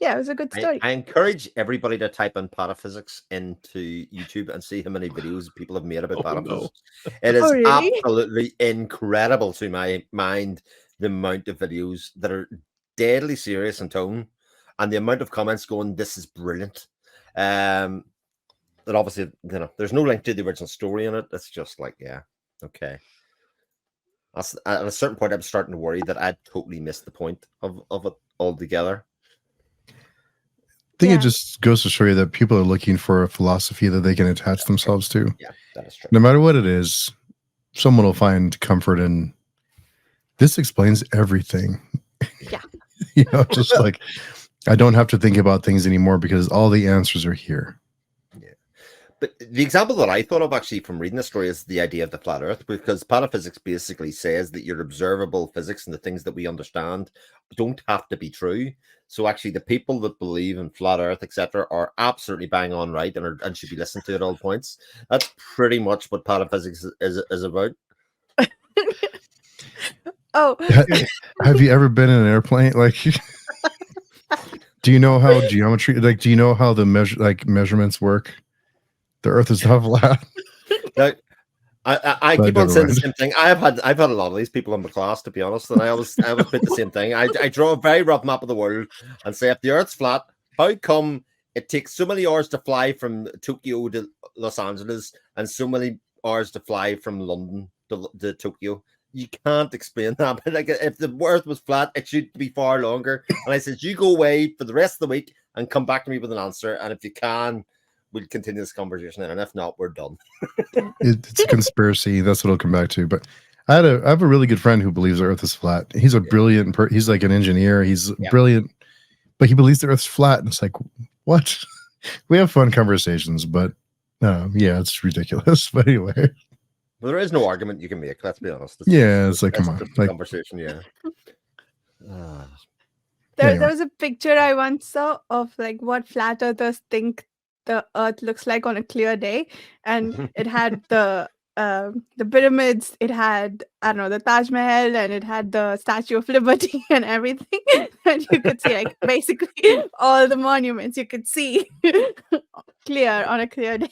yeah, it was a good story. I encourage everybody to type in pataphysics into YouTube and see how many videos people have made about pataphysics. No. It is absolutely incredible to my mind, the amount of videos that are deadly serious in tone, and the amount of comments going, "This is brilliant." That obviously, there's no link to the original story in it. It's just like, okay. At a certain point, I'm starting to worry that I'd totally missed the point of it altogether. I think it just goes to show you that people are looking for a philosophy that they can attach themselves to. Yeah, that is true. No matter what it is, someone will find comfort in, this explains everything. Yeah. Just like, I don't have to think about things anymore because all the answers are here. But the example that I thought of actually from reading the story is the idea of the flat earth, because pataphysics basically says that your observable physics and the things that we understand don't have to be true. So actually the people that believe in flat earth, etc., are absolutely bang on right and should be listened to at all points. That's pretty much what pataphysics is about. Oh. Have you ever been in an airplane? Like, do you know how geometry, like, do you know how the measurements work? The Earth is not flat. Now, I keep on saying the same thing. I've had a lot of these people in the class, to be honest, and I always put the same thing. I draw a very rough map of the world and say, if the Earth's flat, how come it takes so many hours to fly from Tokyo to Los Angeles and so many hours to fly from London to Tokyo? You can't explain that. But like, if the Earth was flat, it should be far longer. And I said, you go away for the rest of the week and come back to me with an answer. And if you can, we'll continue this conversation, and if not, we're done. It's a conspiracy. That's what it'll come back to. But I have a really good friend who believes the Earth is flat. He's a brilliant he's like an engineer. He's brilliant, but he believes the Earth's flat. And it's like, what? We have fun conversations, but it's ridiculous. But anyway, well, there is no argument you can make. Let's be honest. It's like, come on, like, conversation. There was a picture I once saw of like what flat earthers think the Earth looks like on a clear day, and it had the pyramids, it had, I don't know, the Taj Mahal, and it had the Statue of Liberty and everything. And you could see like basically all the monuments you could see clear on a clear day.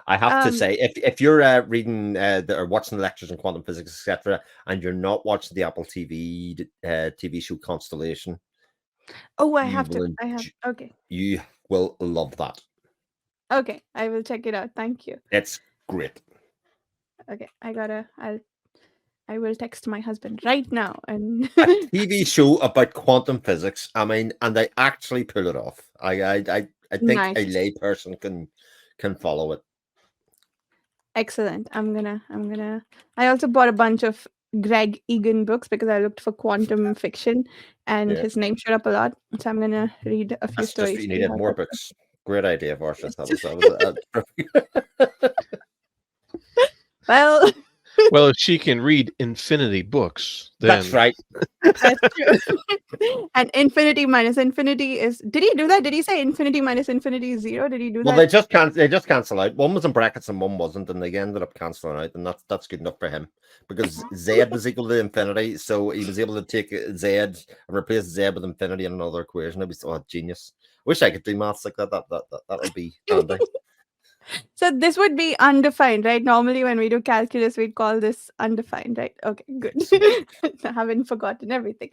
I have to say, if you're reading or watching the lectures on quantum physics, etc., and you're not watching the Apple TV TV show Constellation, I have to. Okay. You will love that. Okay, I will check it out. Thank you. It's great. Okay, I will text my husband right now. And a TV show about quantum physics. I mean, and they actually pull it off. I think a lay person can follow it. Excellent. I'm gonna. I also bought a bunch of Greg Egan books because I looked for quantum fiction and his name showed up a lot. So I'm gonna read a few That's stories. just you needed more books. Great idea, Varsha. Well, Well, if she can read infinity books, then that's right. that's true. And infinity minus infinity is. Did he do that? Did he say infinity minus infinity is 0? Did he do Well, that? they just cancel out. One was in brackets and one wasn't, and they ended up canceling out, and that's good enough for him because Z was equal to infinity, so he was able to take Z and replace Z with infinity in another equation. It was genius. Wish I could do maths like that. That would be handy. So this would be undefined, right? Normally when we do calculus, we'd call this undefined, right? Okay, good. I haven't forgotten everything.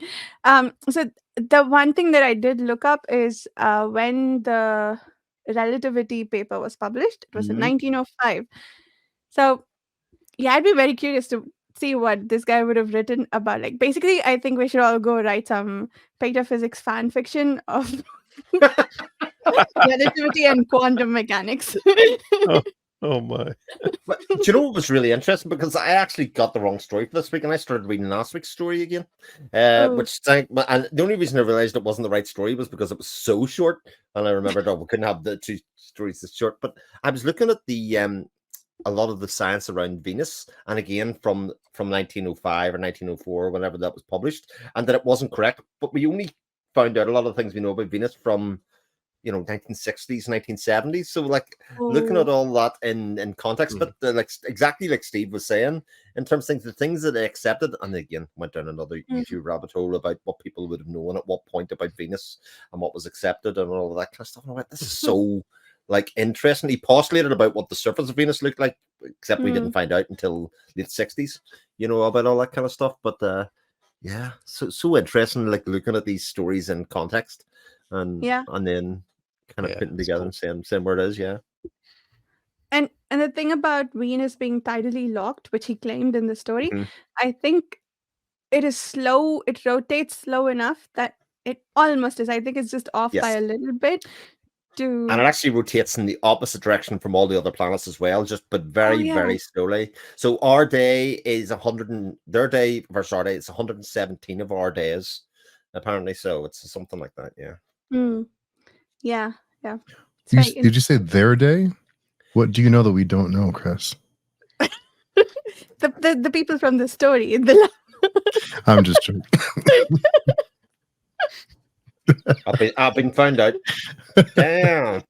So the one thing that I did look up is when the relativity paper was published. It was in 1905. So yeah, I'd be very curious to see what this guy would have written about. Like, basically, I think we should all go write some pataphysics fan fiction of relativity and quantum mechanics. oh my. But do you know what was really interesting? Because I actually got the wrong story for this week, and I started reading last week's story again. Which and the only reason I realized it wasn't the right story was because it was so short, and I remembered we couldn't have the two stories this short. But I was looking at the a lot of the science around Venus, and again from 1905 or 1904, whenever that was published, and that it wasn't correct. But we only found out a lot of things we know about Venus from 1960s, 1970s. So like looking at all that in context, but like exactly like Steve was saying, in terms of things, the things that they accepted, and again went down another YouTube rabbit hole about what people would have known at what point about Venus and what was accepted and all of that kind of stuff. And I went, this is so like interesting. He postulated about what the surface of Venus looked like, except we didn't find out until late 60s, about all that kind of stuff. But yeah, so interesting, like looking at these stories in context and then kind of putting together and saying where it is, And the thing about Venus being tidally locked, which he claimed in the story, I think it is slow. It rotates slow enough that it almost is. I think it's just off by a little bit. And it actually rotates in the opposite direction from all the other planets as well, but very, very slowly. So our day is 100, and their day versus our day, it's 117 of our days, apparently. So it's something like that, Yeah. Did you say their day? What do you know that we don't know, Chris? the people from the story. I'm just joking. I've been found out. Damn.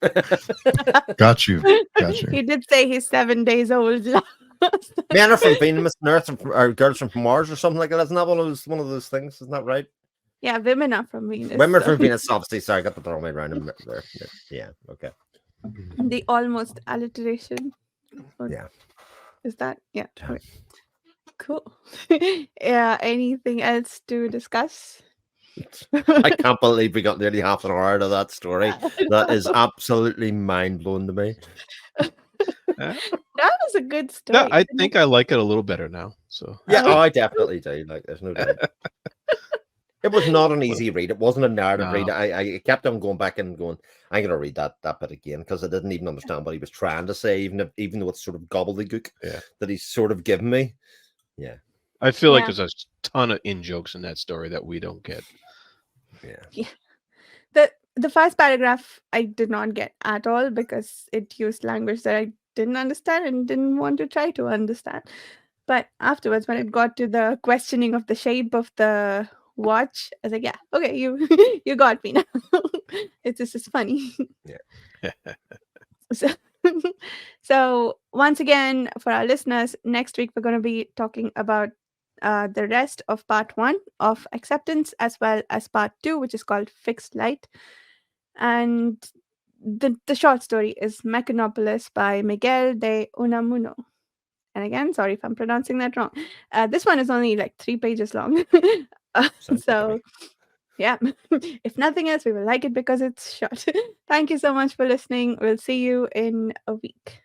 Got you. He did say he's 7 days old. Men are from Venus and Earth, or girls are from Mars, or something like that. Isn't that one of those things? Isn't that right? Yeah, women are from Venus. Women are from Venus, obviously. Sorry, I got the wrong way around there. Yeah, okay. The almost alliteration. Yeah. Is that? Yeah. Okay. Cool. Yeah. Anything else to discuss? I can't believe we got nearly half an hour out of that story. That is absolutely mind-blowing to me. That was a good story. Yeah, I think I like it a little better now. So yeah, I definitely do. Like, there's no doubt. It was not an easy read. It wasn't a narrative read. I kept on going back and going, I'm going to read that bit again because I didn't even understand what he was trying to say, even though it's sort of gobbledygook that he's sort of given me. Yeah. I feel like there's a ton of in-jokes in that story that we don't get. Yeah. The first paragraph I did not get at all because it used language that I didn't understand and didn't want to try to understand. But afterwards, when it got to the questioning of the shape of the watch, I was like, yeah, okay, you got me now. This is funny. Yeah. So once again, for our listeners, next week we're going to be talking about the rest of part 1 of acceptance, as well as part 2, which is called Fixed Light. And the short story is Mechanopolis by Miguel de Unamuno. And again, sorry if I'm pronouncing that wrong. This one is only like 3 pages long. So yeah, if nothing else, we will like it because it's short. Thank you so much for listening. We'll see you in a week.